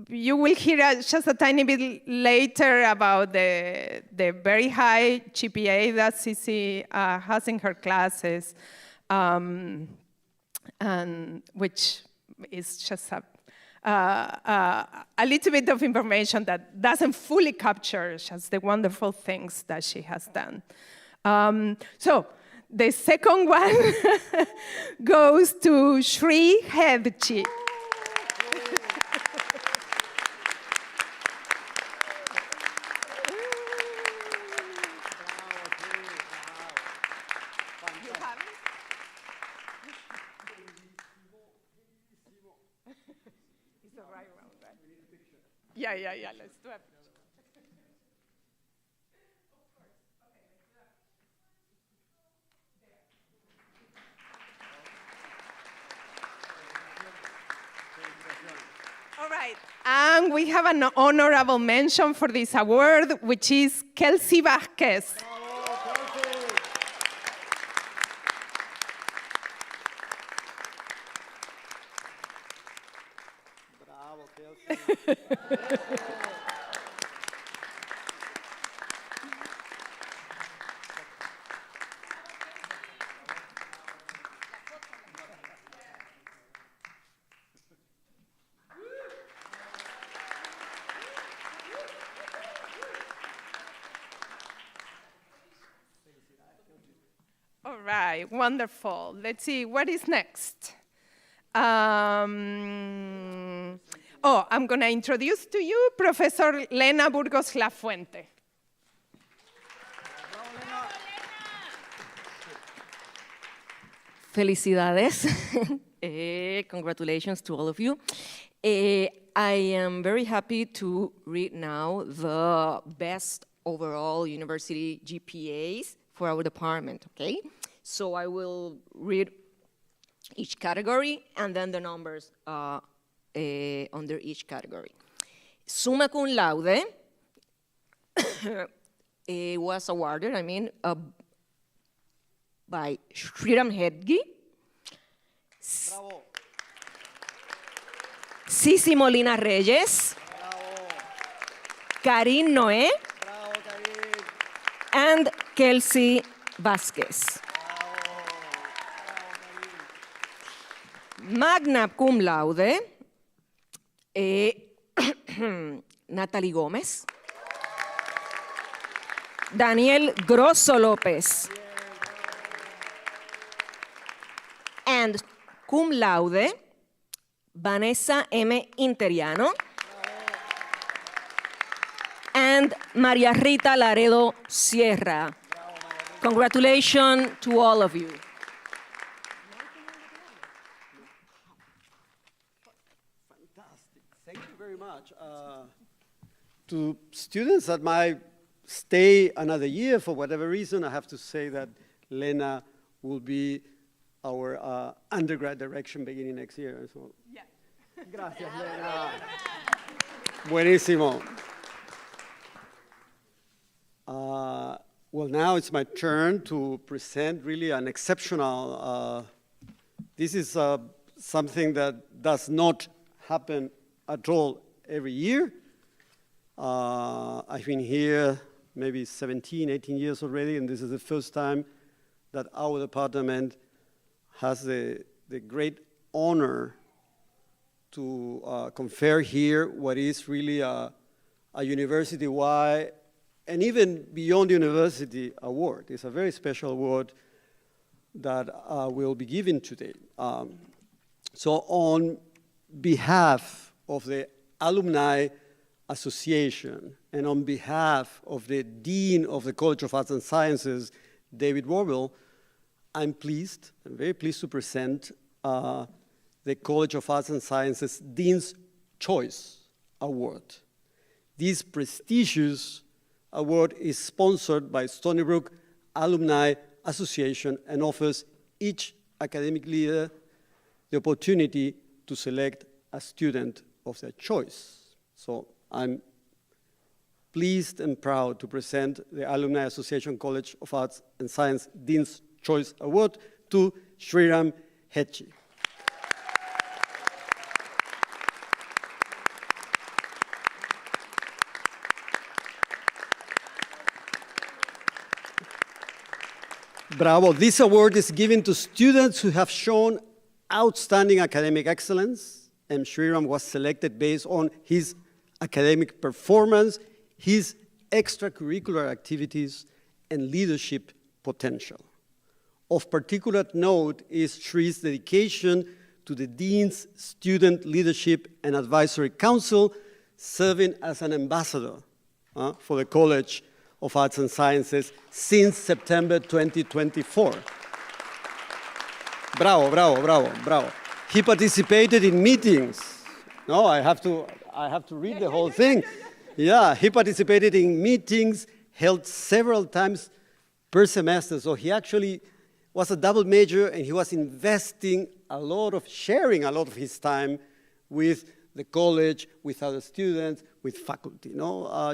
you will hear just a tiny bit later about the very high GPA that Cici has in her classes. And which is just a little bit of information that doesn't fully capture just the wonderful things that she has done. So the second one goes to Shri Hedchi. Yeah, let's do it. All right, and we have an honorable mention for this award, which is Kelsey Vasquez. All right, wonderful. Let's see, what is next? I'm going to introduce to you Professor Lena Burgos Lafuente. Felicidades. Congratulations to all of you. I am very happy to read now the best overall university GPAs for our department, okay? So I will read each category and then the numbers under each category. Summa cum laude was awarded, by Sriram Hedgi, Sisi Molina Reyes, Karin Noé, and Kelsey Vasquez. Magna cum laude, Natalie Gómez, Daniel Grosso López, and cum laude, Vanessa M. Interiano, and Maria Rita Laredo Sierra. Congratulations to all of you. Fantastic. Thank you very much. To students that might stay another year for whatever reason, I have to say that Lena will be our undergrad direction beginning next year. So. Yeah. Gracias, Lena. Buenísimo. Well, now it's my turn to present really an exceptional, this is something that does not happen at all every year. I've been here maybe 17, 18 years already, and this is the first time that our department has the great honor to confer here what is really a university-wide and even beyond university award. It's a very special award that will be given today. So on behalf of the Alumni Association and on behalf of the Dean of the College of Arts and Sciences, David Warwell, I'm very pleased to present the College of Arts and Sciences Dean's Choice Award. This prestigious award is sponsored by Stony Brook Alumni Association and offers each academic leader the opportunity to select a student of their choice. So I'm pleased and proud to present the Alumni Association College of Arts and Science Dean's Choice Award to Sriram Hedgi. Bravo. This award is given to students who have shown outstanding academic excellence M. Sriram was selected based on his academic performance, his extracurricular activities, and leadership potential. Of particular note is Sri's dedication to the Dean's Student Leadership and Advisory Council, serving as an ambassador for the College of Arts and Sciences since September 2024. Bravo, bravo, bravo, bravo. He participated in meetings. No, I have to read the whole thing. Yeah, he participated in meetings held several times per semester. So he actually was a double major, and he was investing sharing a lot of his time with the college, with other students, with faculty.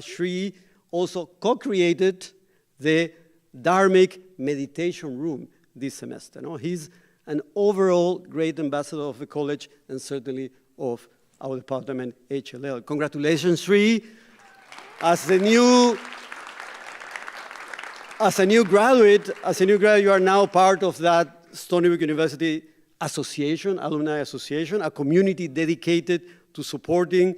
Sri also co-created the Dharmic meditation room this semester. He's an overall great ambassador of the college and certainly of our department, HLL. Congratulations, Sri. As a new graduate, you are now part of that Stony Brook University Association, Alumni Association, a community dedicated to supporting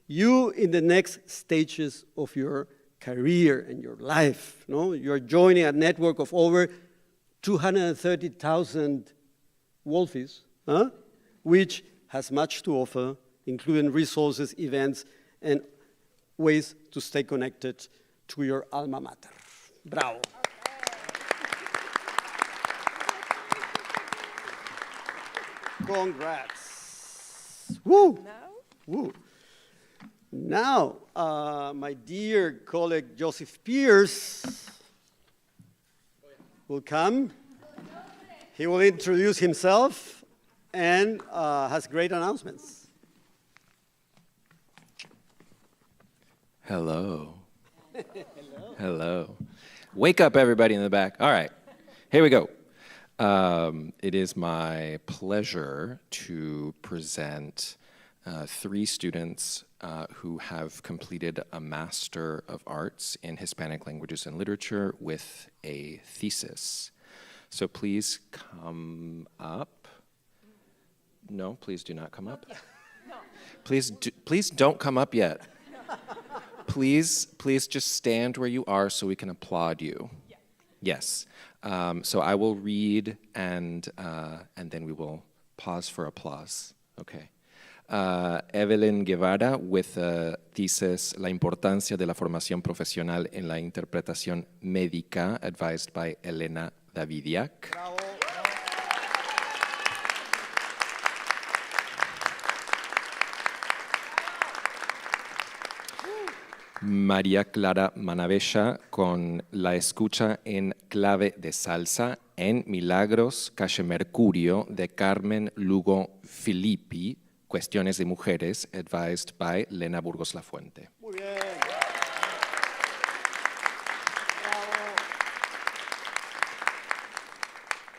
you in the next stages of your career and your life. You're joining a network of over 230,000 Wolfies, which has much to offer, including resources, events, and ways to stay connected to your alma mater. Bravo. Congrats. Woo. Woo. Now, my dear colleague Joseph Pierce will come. He will introduce himself and has great announcements. Hello. Hello. Wake up, everybody in the back. All right, here we go. It is my pleasure to present 3 students who have completed a Master of Arts in Hispanic Languages and Literature with a thesis. So please come up. No, please do not come up. No. Please don't come up yet. Please just stand where you are so we can applaud you. Yes. So I will read and then we will pause for applause. Okay. Evelyn Guevara with a thesis La importancia de la formación profesional en la interpretación médica, advised by Elena Davidiak. Bravo. María Clara Manavella con La escucha en clave de salsa en Milagros Calle Mercurio de Carmen Lugo Filippi, Cuestiones de Mujeres, advised by Lena Burgos Lafuente. Muy bien.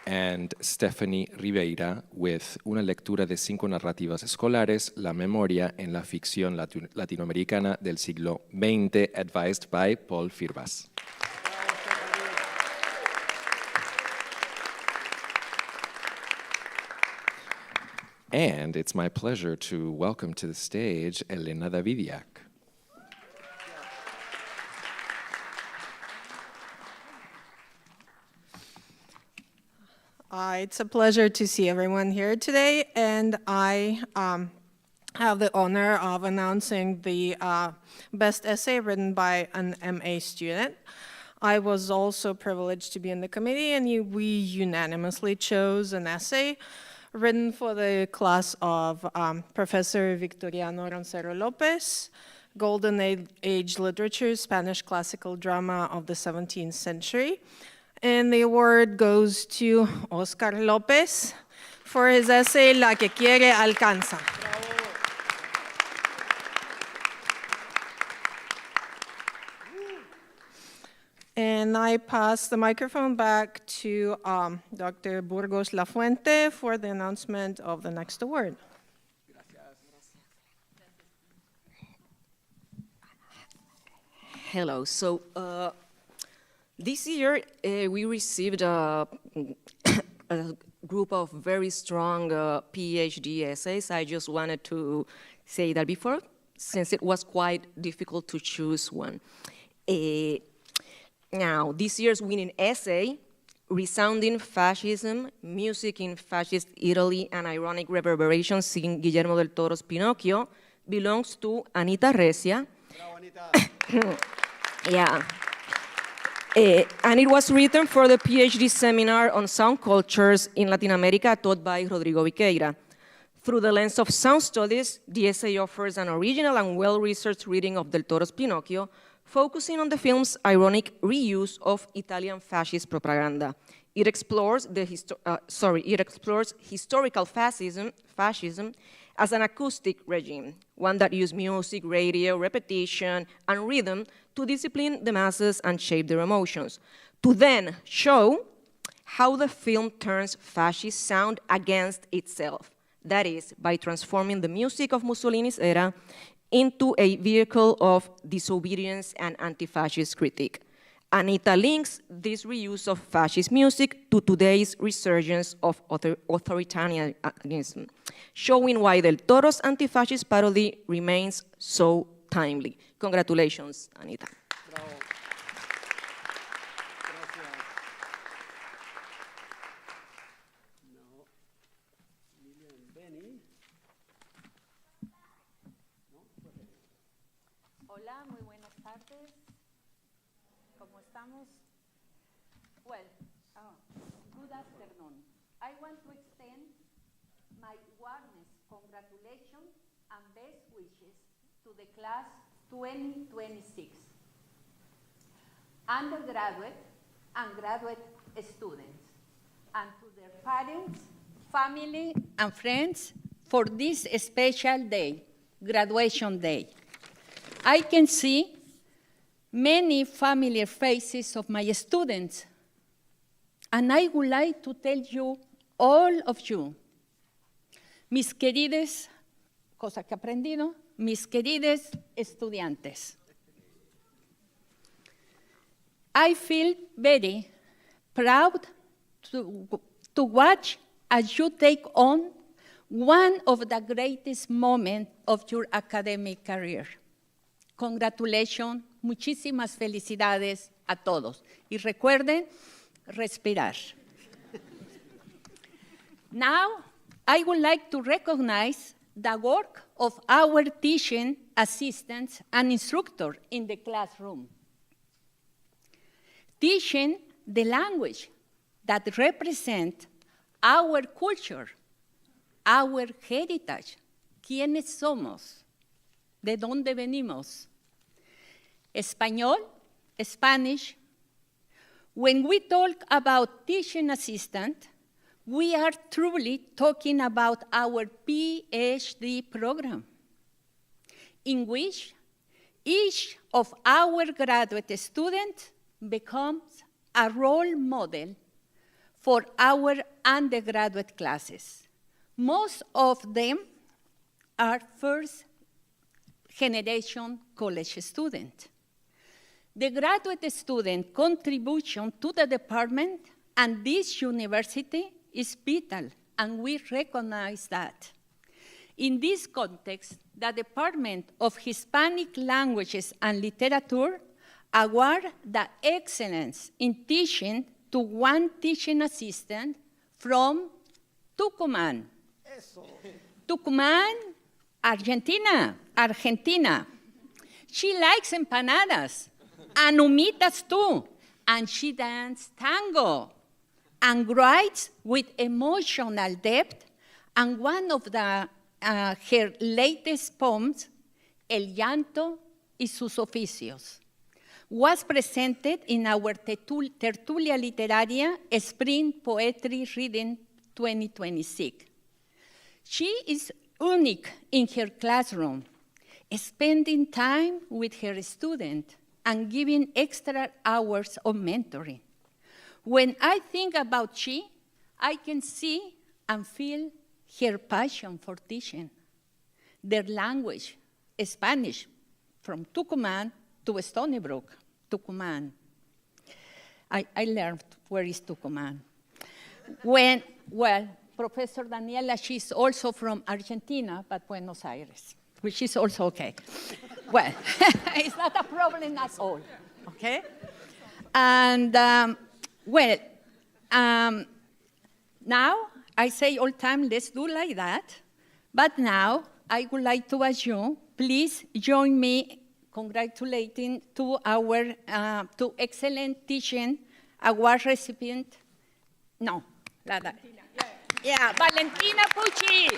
And Stephanie Ribeira with una lectura de 5 narrativas escolares, La memoria en la ficción latinoamericana del siglo XX, advised by Paul Firbas. And it's my pleasure to welcome to the stage Elena Davidiak. It's a pleasure to see everyone here today, and I have the honor of announcing the best essay written by an MA student. I was also privileged to be in the committee, and we unanimously chose an essay written for the class of Professor Victoriano Roncero Lopez, Golden Age Literature, Spanish Classical Drama of the 17th Century. And the award goes to Oscar Lopez for his essay, La que quiere alcanza. And I pass the microphone back to Dr. Burgos Lafuente for the announcement of the next award. Hello. So this year we received a group of very strong PhD essays. I just wanted to say that before, since it was quite difficult to choose one. Now, this year's winning essay, Resounding Fascism, Music in Fascist Italy and Ironic Reverberations in Guillermo del Toro's Pinocchio, belongs to Anita Recia. Bravo, Anita. Yeah. And it was written for the PhD seminar on sound cultures in Latin America taught by Rodrigo Viqueira. Through the lens of sound studies, the essay offers an original and well-researched reading of Del Toro's Pinocchio, focusing on the film's ironic reuse of Italian fascist propaganda. It explores, historical fascism as an acoustic regime, one that used music, radio, repetition, and rhythm to discipline the masses and shape their emotions, to then show how the film turns fascist sound against itself. That is, by transforming the music of Mussolini's era into a vehicle of disobedience and anti-fascist critique. Anita links this reuse of fascist music to today's resurgence of authoritarianism, showing why Del Toro's anti-fascist parody remains so timely. Congratulations, Anita. Bravo. Gracias. No. Lilia and Benny. Hola, muy buenas tardes. ¿Cómo estamos? Well, good afternoon. I want to extend my warmest congratulations and best wishes to the class 2026, undergraduate and graduate students, and to their parents, family, and friends for this special day, graduation day. I can see many familiar faces of my students, and I would like to tell you, all of you, mis queridos, cosas que he aprendido, mis queridos estudiantes. I feel very proud to watch as you take on one of the greatest moments of your academic career. Congratulations, muchísimas felicidades a todos. Y recuerden, respirar. Now, I would like to recognize the work of our teaching assistants and instructors in the classroom. Teaching the language that represents our culture, our heritage, quiénes somos, de dónde venimos. Español, Spanish. When we talk about teaching assistant, we are truly talking about our PhD program, in which each of our graduate students becomes a role model for our undergraduate classes. Most of them are first-generation college students. The graduate student contribution to the department and this university is vital, and we recognize that. In this context, the Department of Hispanic Languages and Literature award the excellence in teaching to one teaching assistant from Tucumán. Tucumán, Argentina. She likes empanadas and humitas too, and she dances tango and writes with emotional depth, and one of her latest poems, El llanto y sus oficios, was presented in our Tertulia Literaria Spring Poetry Reading 2026. She is unique in her classroom, spending time with her students and giving extra hours of mentoring. When I think about she, I can see and feel her passion for teaching. Their language, Spanish, from Tucumán to Stony Brook, Tucumán. I learned where is Tucumán. When Well, Professor Daniela, she's also from Argentina, but Buenos Aires, which is also okay. Well, it's not a problem at all, okay? And, now I say all time, let's do like that. But now I would like to ask you, please join me congratulating to our two excellent teaching award recipient. No, yeah, Valentina Pucci.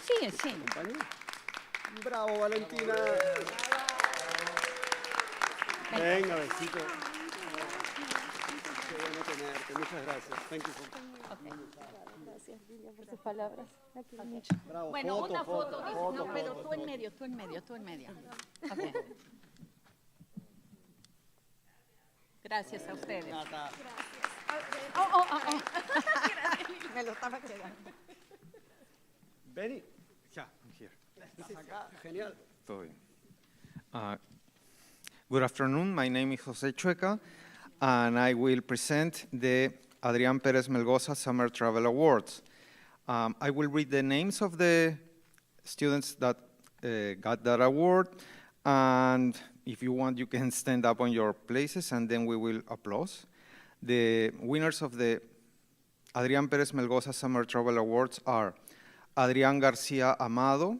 Sí, sí. Bravo, Valentina. Venga, besito. Qué bueno tenerte. Muchas gracias. Thank you for... Gracias, Lilia, por sus palabras. Bravo, Bueno, foto, una foto, foto, foto, no, pero foto, tú en foto. medio, tú en medio, tú en medio. Okay. Gracias a ustedes. Nata. Oh. Me lo estaba quedando. Benny. Yeah, I'm here. Acá, genial. Todo bien. Good afternoon. My name is Jose Chueca, and I will present the Adrián Pérez Melgoza Summer Travel Awards. I will read the names of the students that got that award, and if you want, you can stand up on your places, and then we will applause. The winners of the Adrián Pérez Melgoza Summer Travel Awards are Adrián García Amado,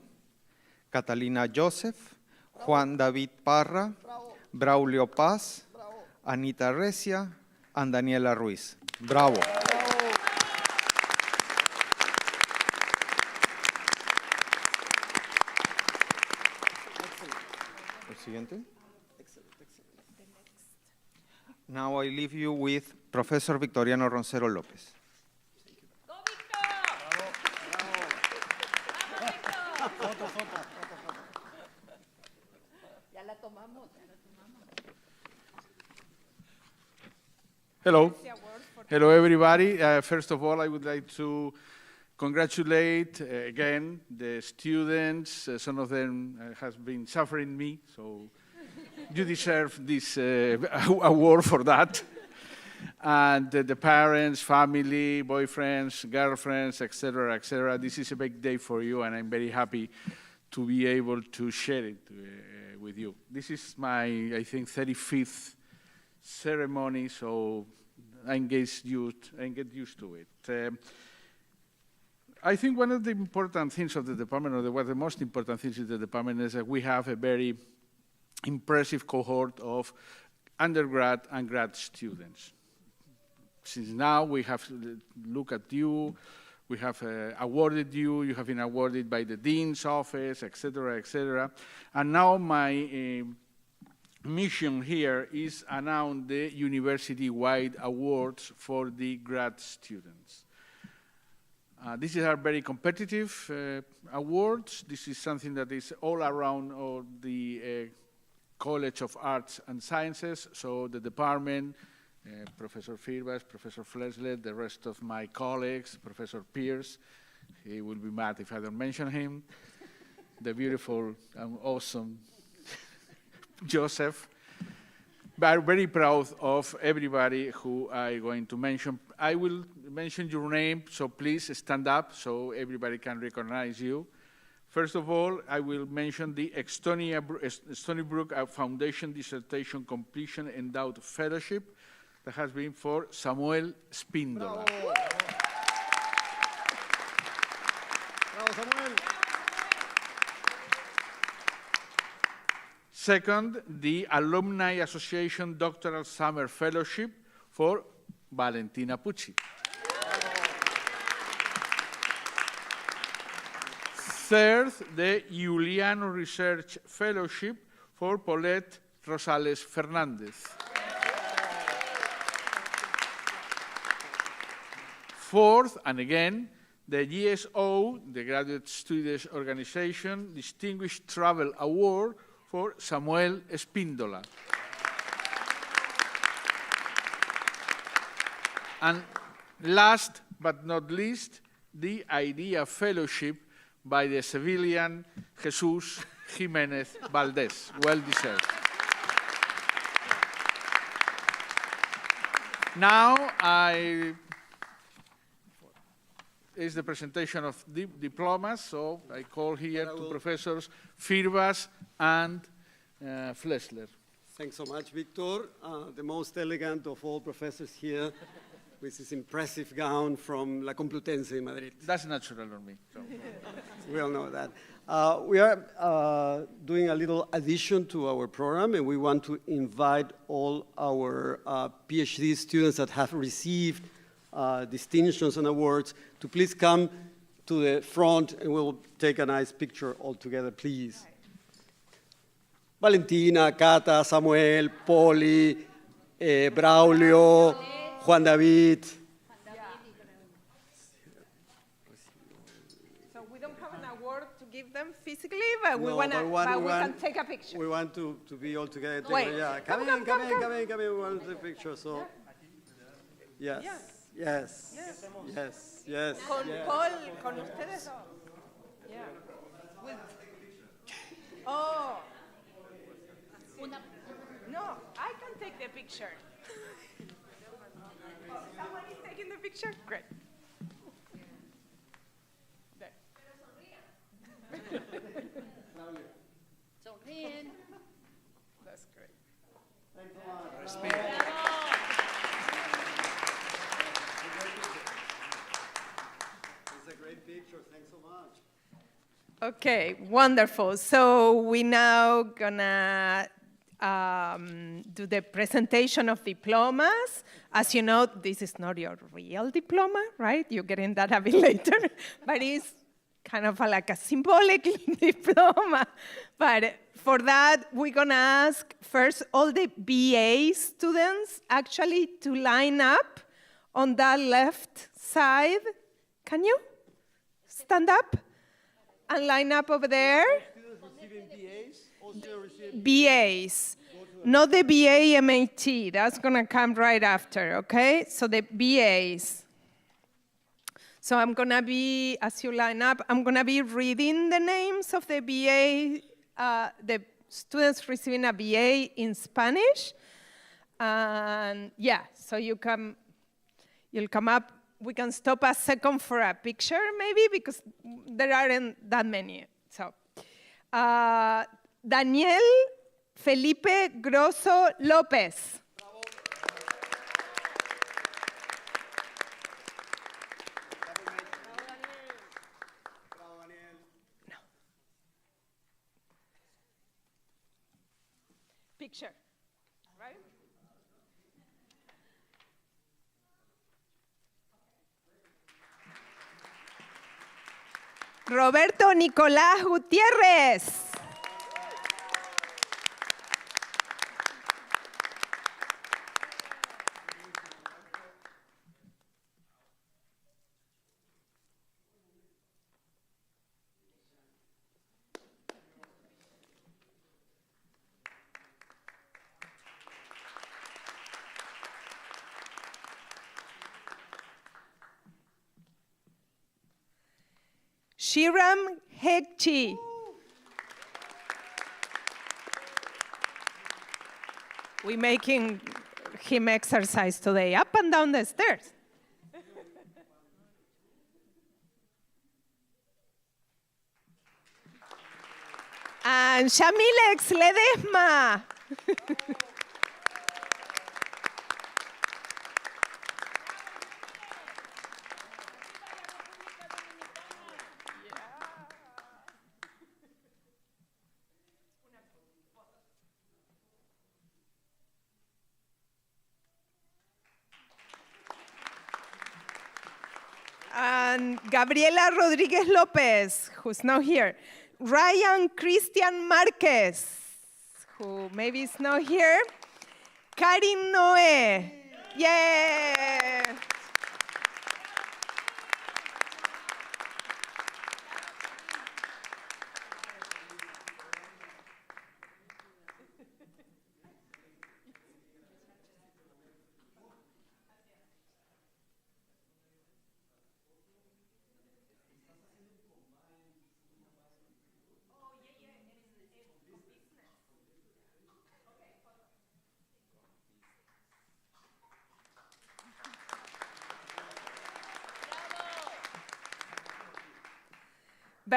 Catalina Joseph, Juan David Parra, Braulio Paz, Anita Recia, and Daniela Ruiz. Bravo. El siguiente. Now I leave you with Professor Victoriano Roncero López. Hello. Hello, everybody. First of all, I would like to congratulate again the students. Some of them has been suffering me, so you deserve this award for that. And the parents, family, boyfriends, girlfriends, etc., etc. This is a big day for you, and I'm very happy to be able to share it with you. This is my, I think, 35th ceremony, so I get used to it. I think one of the important things of the department, or one of the most important things in the department, is that we have a very impressive cohort of undergrad and grad students. Since now we have looked at you, we have awarded you, you have been awarded by the Dean's office, etc., etc. And now my mission here is announce the university-wide awards for the grad students. These are very competitive awards. This is something that is all around the College of Arts and Sciences, so the department, Professor Firbas, Professor Fleslet, the rest of my colleagues, Professor Pierce, he will be mad if I don't mention him, the beautiful and awesome Joseph. But I'm very proud of everybody who I'm going to mention. I will mention your name, so please stand up so everybody can recognize you. First of all, I will mention the Stony Brook Foundation Dissertation Completion Endowed Fellowship that has been for Samuel Spindola. Bravo. Bravo, Samuel. Second, the Alumni Association Doctoral Summer Fellowship for Valentina Pucci. Third, the Juliano Research Fellowship for Paulette Rosales Fernandez. Fourth, and again, the GSO, the Graduate Students Organization Distinguished Travel Award for Samuel Spindola. And last but not least, the IDEA Fellowship by the Sevillian Jesus Jimenez Valdez. Well deserved. Now is the presentation of diplomas, so I call here two professors, Firbas and Flesler. Thanks so much, Victor. The most elegant of all professors here, with this impressive gown from La Complutense in Madrid. That's natural on me. So. We all know that. We are doing a little addition to our program, and we want to invite all our PhD students that have received distinctions and awards to please come to the front, and we'll take a nice picture all together, please. Valentina, Cata, Samuel, Poli, Braulio, Juan David. So we don't have an award to give them physically, but we can take a picture. We want to be all together. Wait. Yeah, come in. We want to take a picture. So, yes. Con Paul, con ustedes. Yeah. Oh. No, I can take the picture. Oh, someone is taking the picture? Great. There. Sonríen. That's great. Thanks a lot. It's a great picture. Thanks so much. Okay, wonderful. So we now gonna do the presentation of diplomas. As you know, this is not your real diploma, right? You're getting that a bit later, but it's kind of like a symbolic diploma. But for that, we're gonna ask first all the BA students actually to line up on that left side. Can you stand up and line up over there? BAs, not the BA MAT. That's going to come right after, okay? So the BAs. So I'm going to be, as you line up, I'm going to be reading the names of the BA, the students receiving a BA in Spanish. And yeah, so you'll come up. We can stop a second for a picture, maybe, because there aren't that many. So, Daniel Felipe Grosso López. Bravo. Bravo, Daniel. No. Picture, right? Roberto Nicolás Gutiérrez. Shiram Hekchi. We're making him exercise today, up and down the stairs. And Shamilex Ledesma. And Gabriela Rodríguez López, who's not here. Ryan Christian Marquez, who maybe is not here. Karin Noé. Yeah.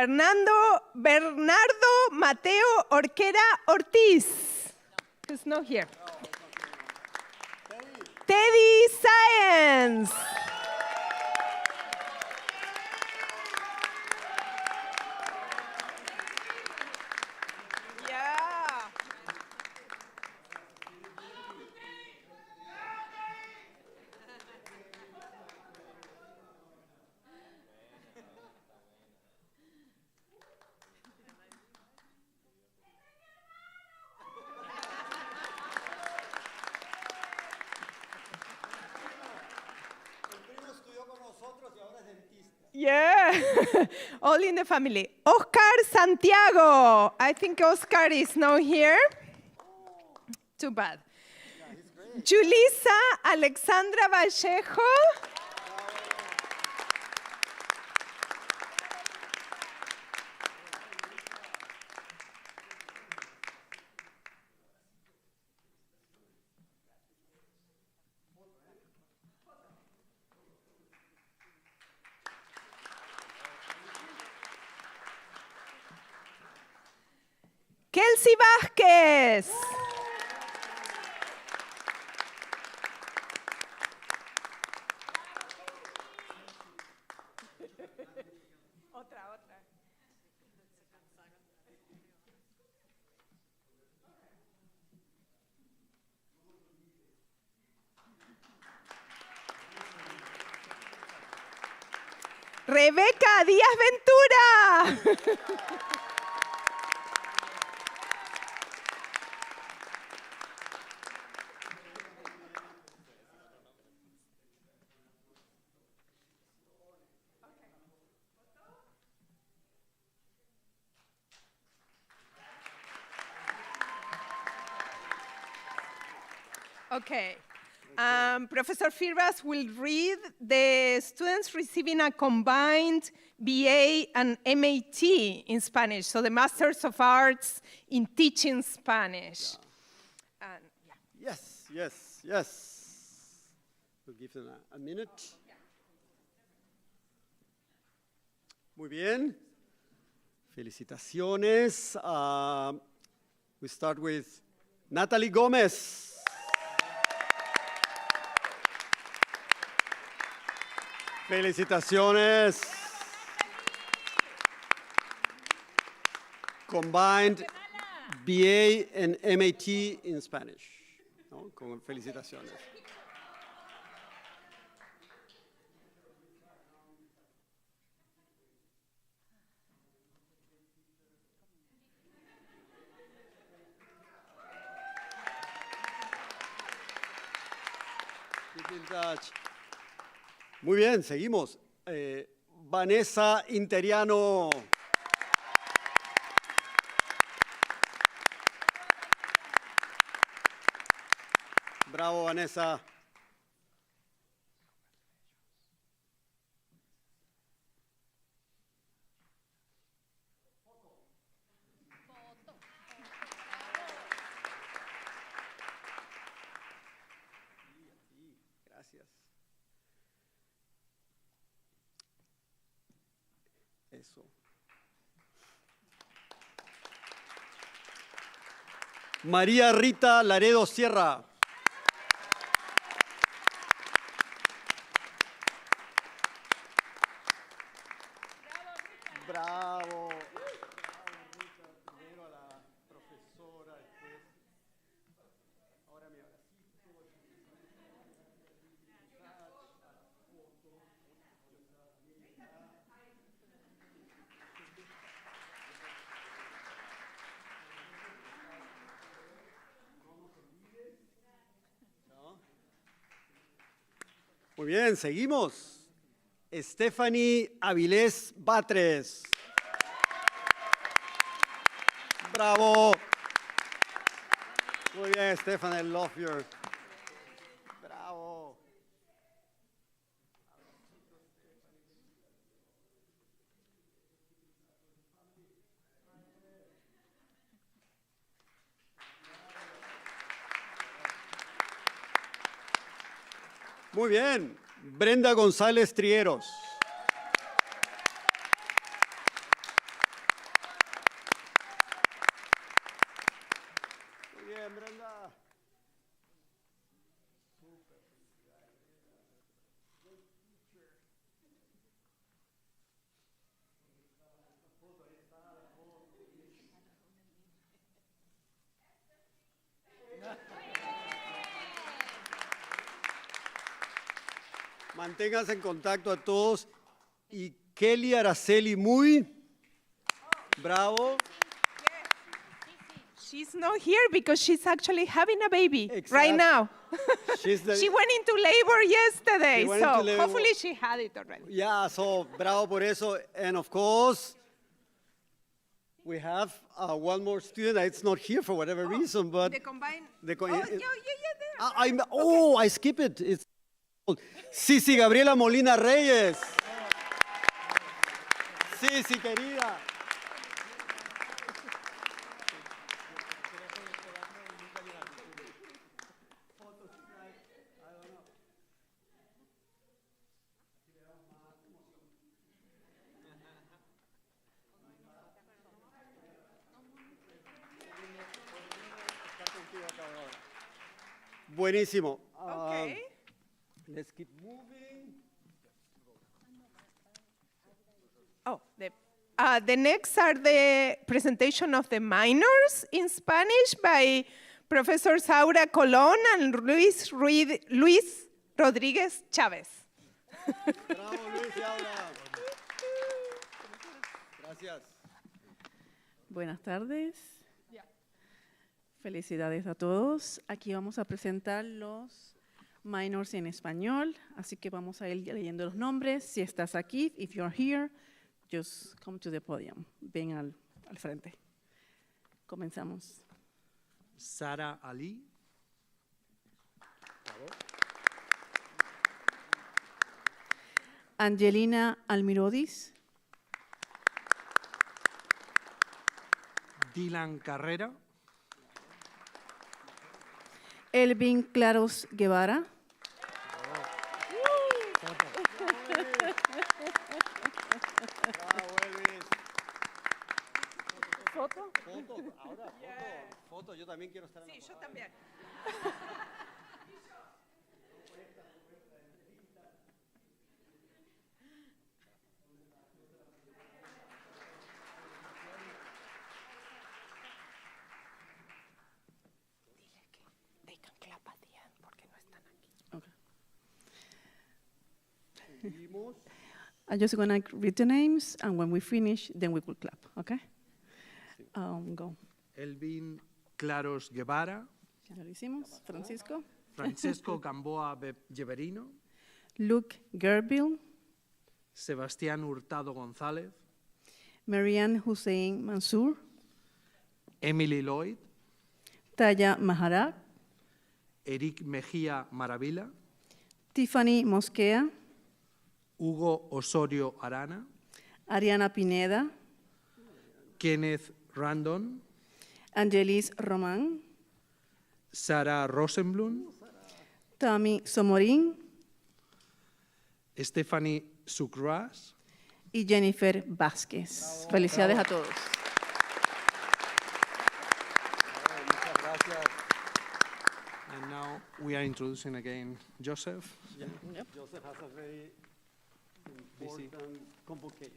Bernardo Mateo Orquera Ortiz, who's not here. Teddy Science. Yeah. Yeah, all in the family. Oscar Santiago. I think Oscar is not here. Too bad. Julissa Alexandra Vallejo. Kelsey Vázquez. Otra. Rebeca Díaz Ventura. Okay. Professor Firbas will read the students receiving a combined BA and MAT in Spanish, so the Masters of Arts in Teaching Spanish. Yeah. Yes. We'll give them a minute. Muy bien. Felicitaciones. We start with Natalie Gomez. Felicitaciones. Combined BA and MAT in Spanish. ¿No? Con felicitaciones. Keep in touch. Muy bien, seguimos. Vanessa Interiano. Bravo, Vanessa. Gracias. Eso. María Rita Laredo Sierra. Bravo. Primero a la profesora, después. Ahora mi abracito. Muy bien, seguimos. Stephanie Avilés Batres. Bravo. Muy bien, Stephanie, I love your. Bravo. Muy bien. Brenda González Trieros. Manténganse en contacto a todos. Y Kelly Araceli Muy, bravo. She's not here because she's actually having a baby Exact- right now. She's the- She went into labor yesterday, She went so into labor. hopefully she had it already. Yeah, so bravo por eso. And of course, we have one more student that's not here for whatever reason, but The combined. the co- Oh, yeah, there. I skip it. It's Sisi Gabriela Molina Reyes. Sisi, querida. Buenísimo. Okay. Let's keep moving. Oh, the next are the presentation of the minors in Spanish by Professor Saura Colón and Luis Rodríguez Chávez. Bravo, Luis y Aura. Gracias. Buenas tardes. Felicidades a todos. Aquí vamos a presentar los minors en español, así que vamos a ir leyendo los nombres. Si estás aquí, if you're here, just come to the podium. Ven al frente. Comenzamos. Sara Ali. Angelina Almirodis. Dylan Carrera. Elvin Claros Guevara. Bravo, Elvis. ¿Foto? Foto, ahora, foto. Yo también quiero estar en la Sí, yo también. I'm just going to read the names, and when we finish, then we will clap, okay? Go. Elvin Claros Guevara. Ya lo hicimos. Francisco. Francesco Gamboa Lleverino. Luke Gerbil. Sebastián Hurtado González. Marianne Hussein Mansour. Emily Lloyd. Taya Maharak. Eric Mejía Maravilla. Tiffany Mosquea. Hugo Osorio Arana. Ariana Pineda. Kenneth Randon. Angelis Román. Sara Rosenblum. Tami Somorín. Stephanie Sucras. Y Jennifer Vázquez. Felicidades a todos. Muchas gracias. And now we are introducing again Joseph. Yep. Joseph has a very important convocation.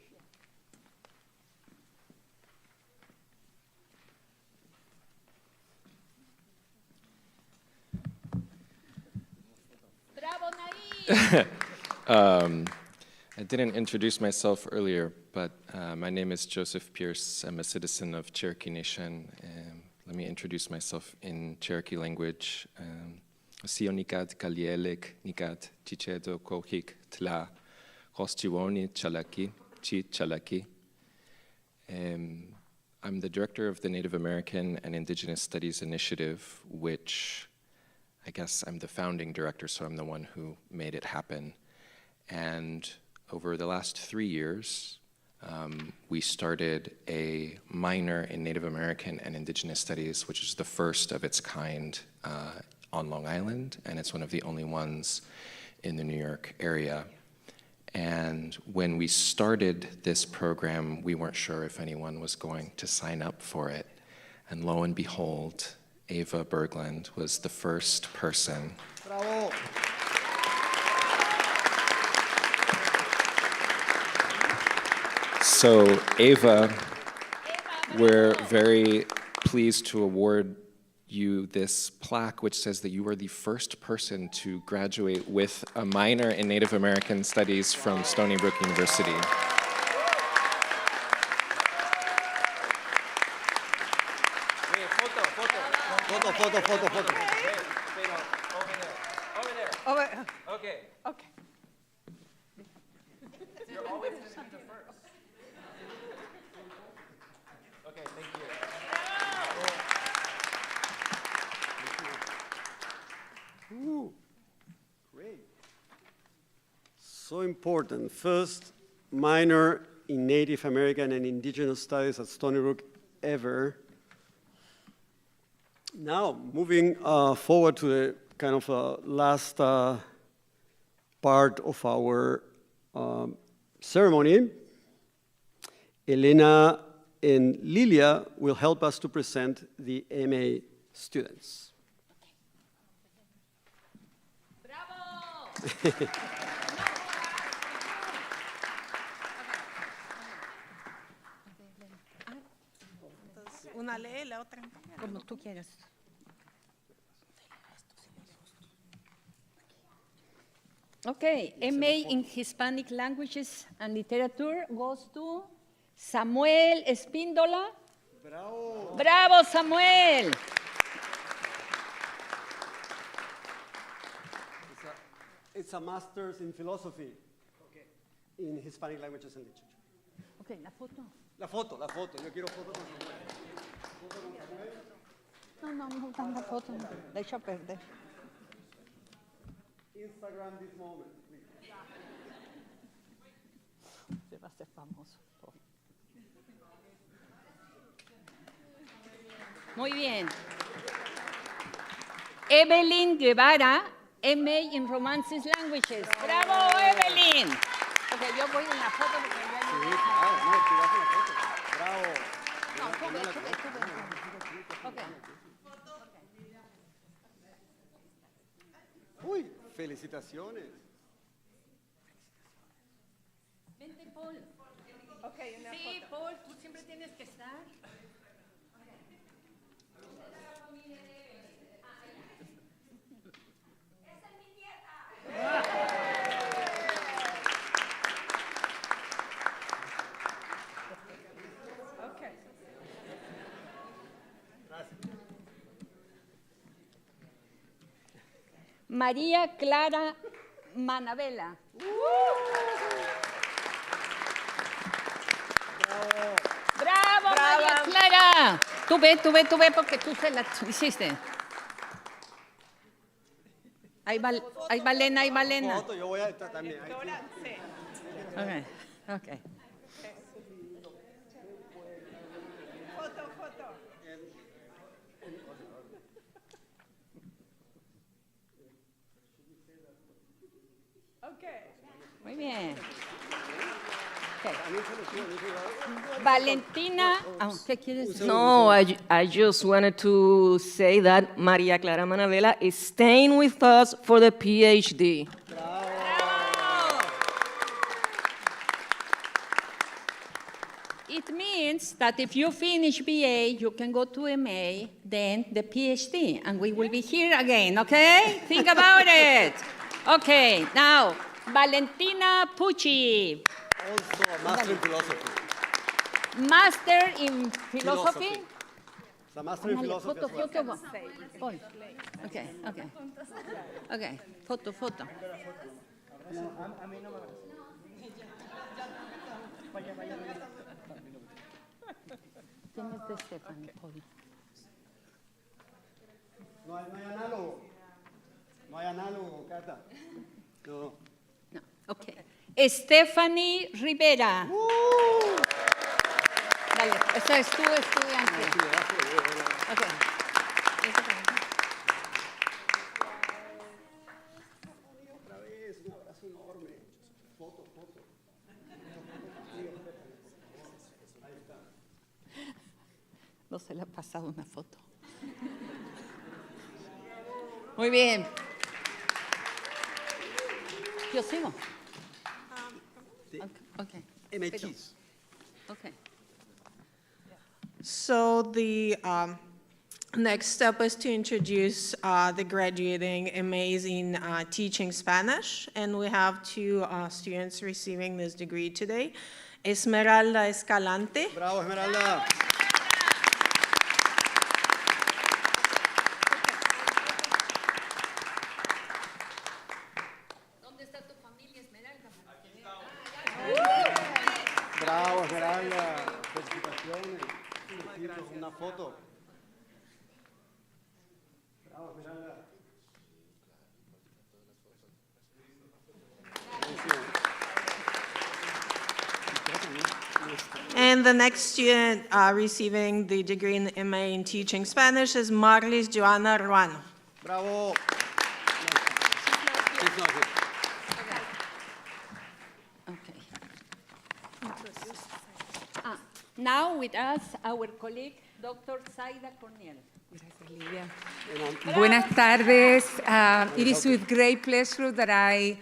Bravo, Nair. I didn't introduce myself earlier, but my name is Joseph Pierce. I'm a citizen of Cherokee Nation. Let me introduce myself in Cherokee language. Sionikat Kalielek Nikat Chichedo Kohik Tla Kostiwoni Chalaki Chi Chalaki. I'm the director of the Native American and Indigenous Studies Initiative, which I guess I'm the founding director, so I'm the one who made it happen. And over the last 3 years, we started a minor in Native American and Indigenous Studies, which is the first of its kind on Long Island, and it's one of the only ones in the New York area. And when we started this program, we weren't sure if anyone was going to sign up for it. And lo and behold, Ava Berglund was the first person. Bravo. So Ava, we're very pleased to award you this plaque which says that you are the first person to graduate with a minor in Native American Studies from Stony Brook University. Foto. Over. Okay. Okay. You're always going to be the first. Okay, thank you. Ooh, great. So important. First minor in Native American and Indigenous Studies at Stony Brook ever. Now, moving forward to the kind of last part of our ceremony, Elena and Lilia will help us to present the MA students. Bravo! Una lee, la otra. Como tú quieras. Okay, MA in Hispanic Languages and Literature goes to Samuel Espíndola. Bravo. Bravo, Samuel. It's a master's in philosophy in Hispanic languages and literature. Okay, la foto. La foto. Yo quiero foto con Samuel. Foto con Samuel. No me gustan las fotos. Deja perder. Instagram this moment, please. Se va a hacer famoso. Muy bien. Evelyn Guevara, MA in Romances Languages. ¡Bravo, Evelyn! Ok, yo voy en la foto porque ya no... Sí, claro, no, tú vas en la foto. Bravo. No, tú ve. Ok. Uy, felicitaciones. Vente, Paul. Okay, una Sí, foto. Paul, tú siempre tienes que estar. Okay. María Clara Manabela. ¡Bravo, María Clara! Tú ve porque tú se la hiciste. Ahí va Lena. Foto, yo voy a estar también. Okay. Foto. Okay. Muy bien. Okay. Valentina, ¿qué quieres decir? No, I just wanted to say that Maria Clara Manabela is staying with us for the PhD. It means that if you finish BA, you can go to MA, then the PhD, and we will be here again, okay? Think about it. Okay, now, Valentina Pucci. Also a master in philosophy. Master in philosophy. It's a master in philosophy as well. Foto. Paul. Okay. Foto. ¿Quién es de Stephanie, Paul? No hay análogo, Cata. No. Okay. Stephanie Rivera. Dale, esa es tu estudiante. Okay. Otra vez, un abrazo enorme. Foto. Ahí está. No se le ha pasado una foto. Muy bien. Yo sigo. Okay. MHs. Okay. So the Next up is to introduce the graduating MAs in teaching Spanish, and we have two students receiving this degree today. Esmeralda Escalante. Bravo, Esmeralda. Bravo, Esmeralda. Felicitaciones. Una foto. Bravo, Esmeralda. And the next student receiving the degree in MA in teaching Spanish is Marlis Joana Ruano. Bravo. Now with us, our colleague, Dr. Zaida Corniel. Gracias, Lidia. Buenas tardes. It is with great pleasure that I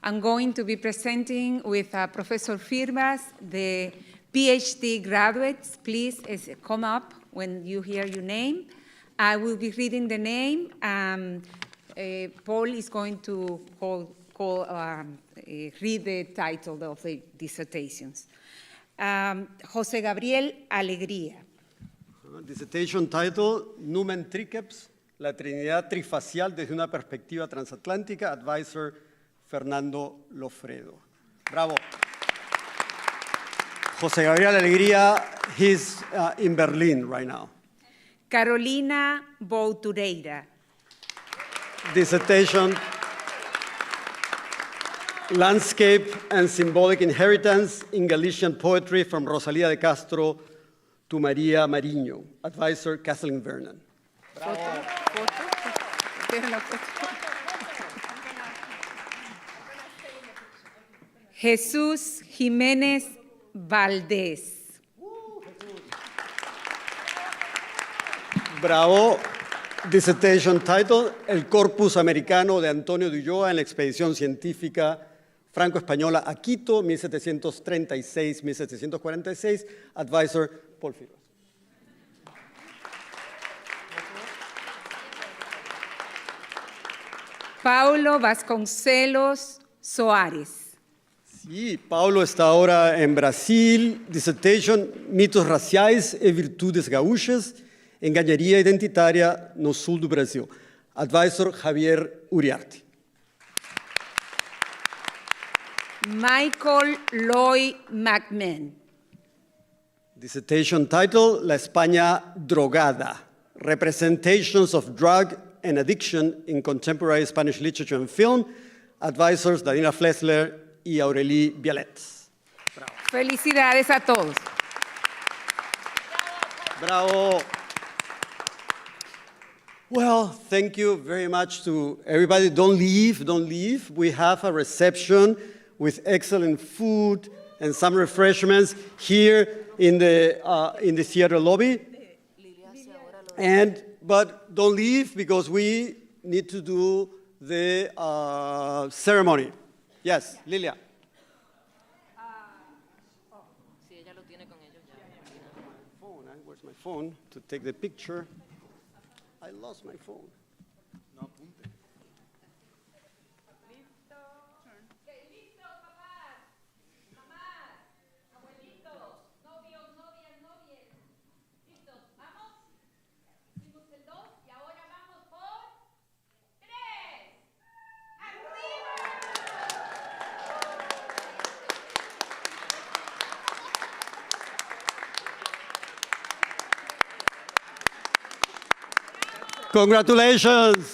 am going to be presenting with Professor Firmas, the PhD graduates. Please come up when you hear your name. I will be reading the name. Paul is going to read the title of the dissertations. José Gabriel Alegría. Dissertation title, Numen Triceps, la Trinidad Trifacial desde una perspectiva transatlántica, advisor Fernando Lofredo. Bravo. José Gabriel Alegría, he's in Berlin right now. Carolina Boutureira. Dissertation, Landscape and Symbolic Inheritance in Galician Poetry from Rosalía de Castro to María Mariño. Advisor, Kathleen Vernon. Bravo. Jesús Jiménez Valdés. Bravo. Dissertation title, El Corpus Americano de Antonio de Ulloa en la expedición científica franco-española a Quito, 1736-1746. Advisor, Paul Firmas. Paulo Vasconcelos Soares. Sí, Paulo está ahora en Brasil. Dissertation, Mitos Raciais e Virtudes Gaúchas, Engenharia Identitária no Sul do Brasil. Advisor, Javier Uriarte. Michael Loy McMahon. Dissertation title, La España Drogada, Representations of Drug and Addiction in Contemporary Spanish Literature and Film. Advisors, Daniela Flessler y Aurelie Bialet. Bravo. Felicidades a todos. Bravo. Well, thank you very much to everybody. Don't leave, don't leave. We have a reception with excellent food and some refreshments here in the theater lobby. But don't leave because we need to do the ceremony. Yes, Lilia. Where's my phone to take the picture? I lost my phone. No apunte. Listo. Listo, papás, mamás, abuelitos, novios, novias, novias. ¿Listos? ¿Vamos? Hicimos el 2 y ahora vamos por 3. ¡Arriba! Congratulations.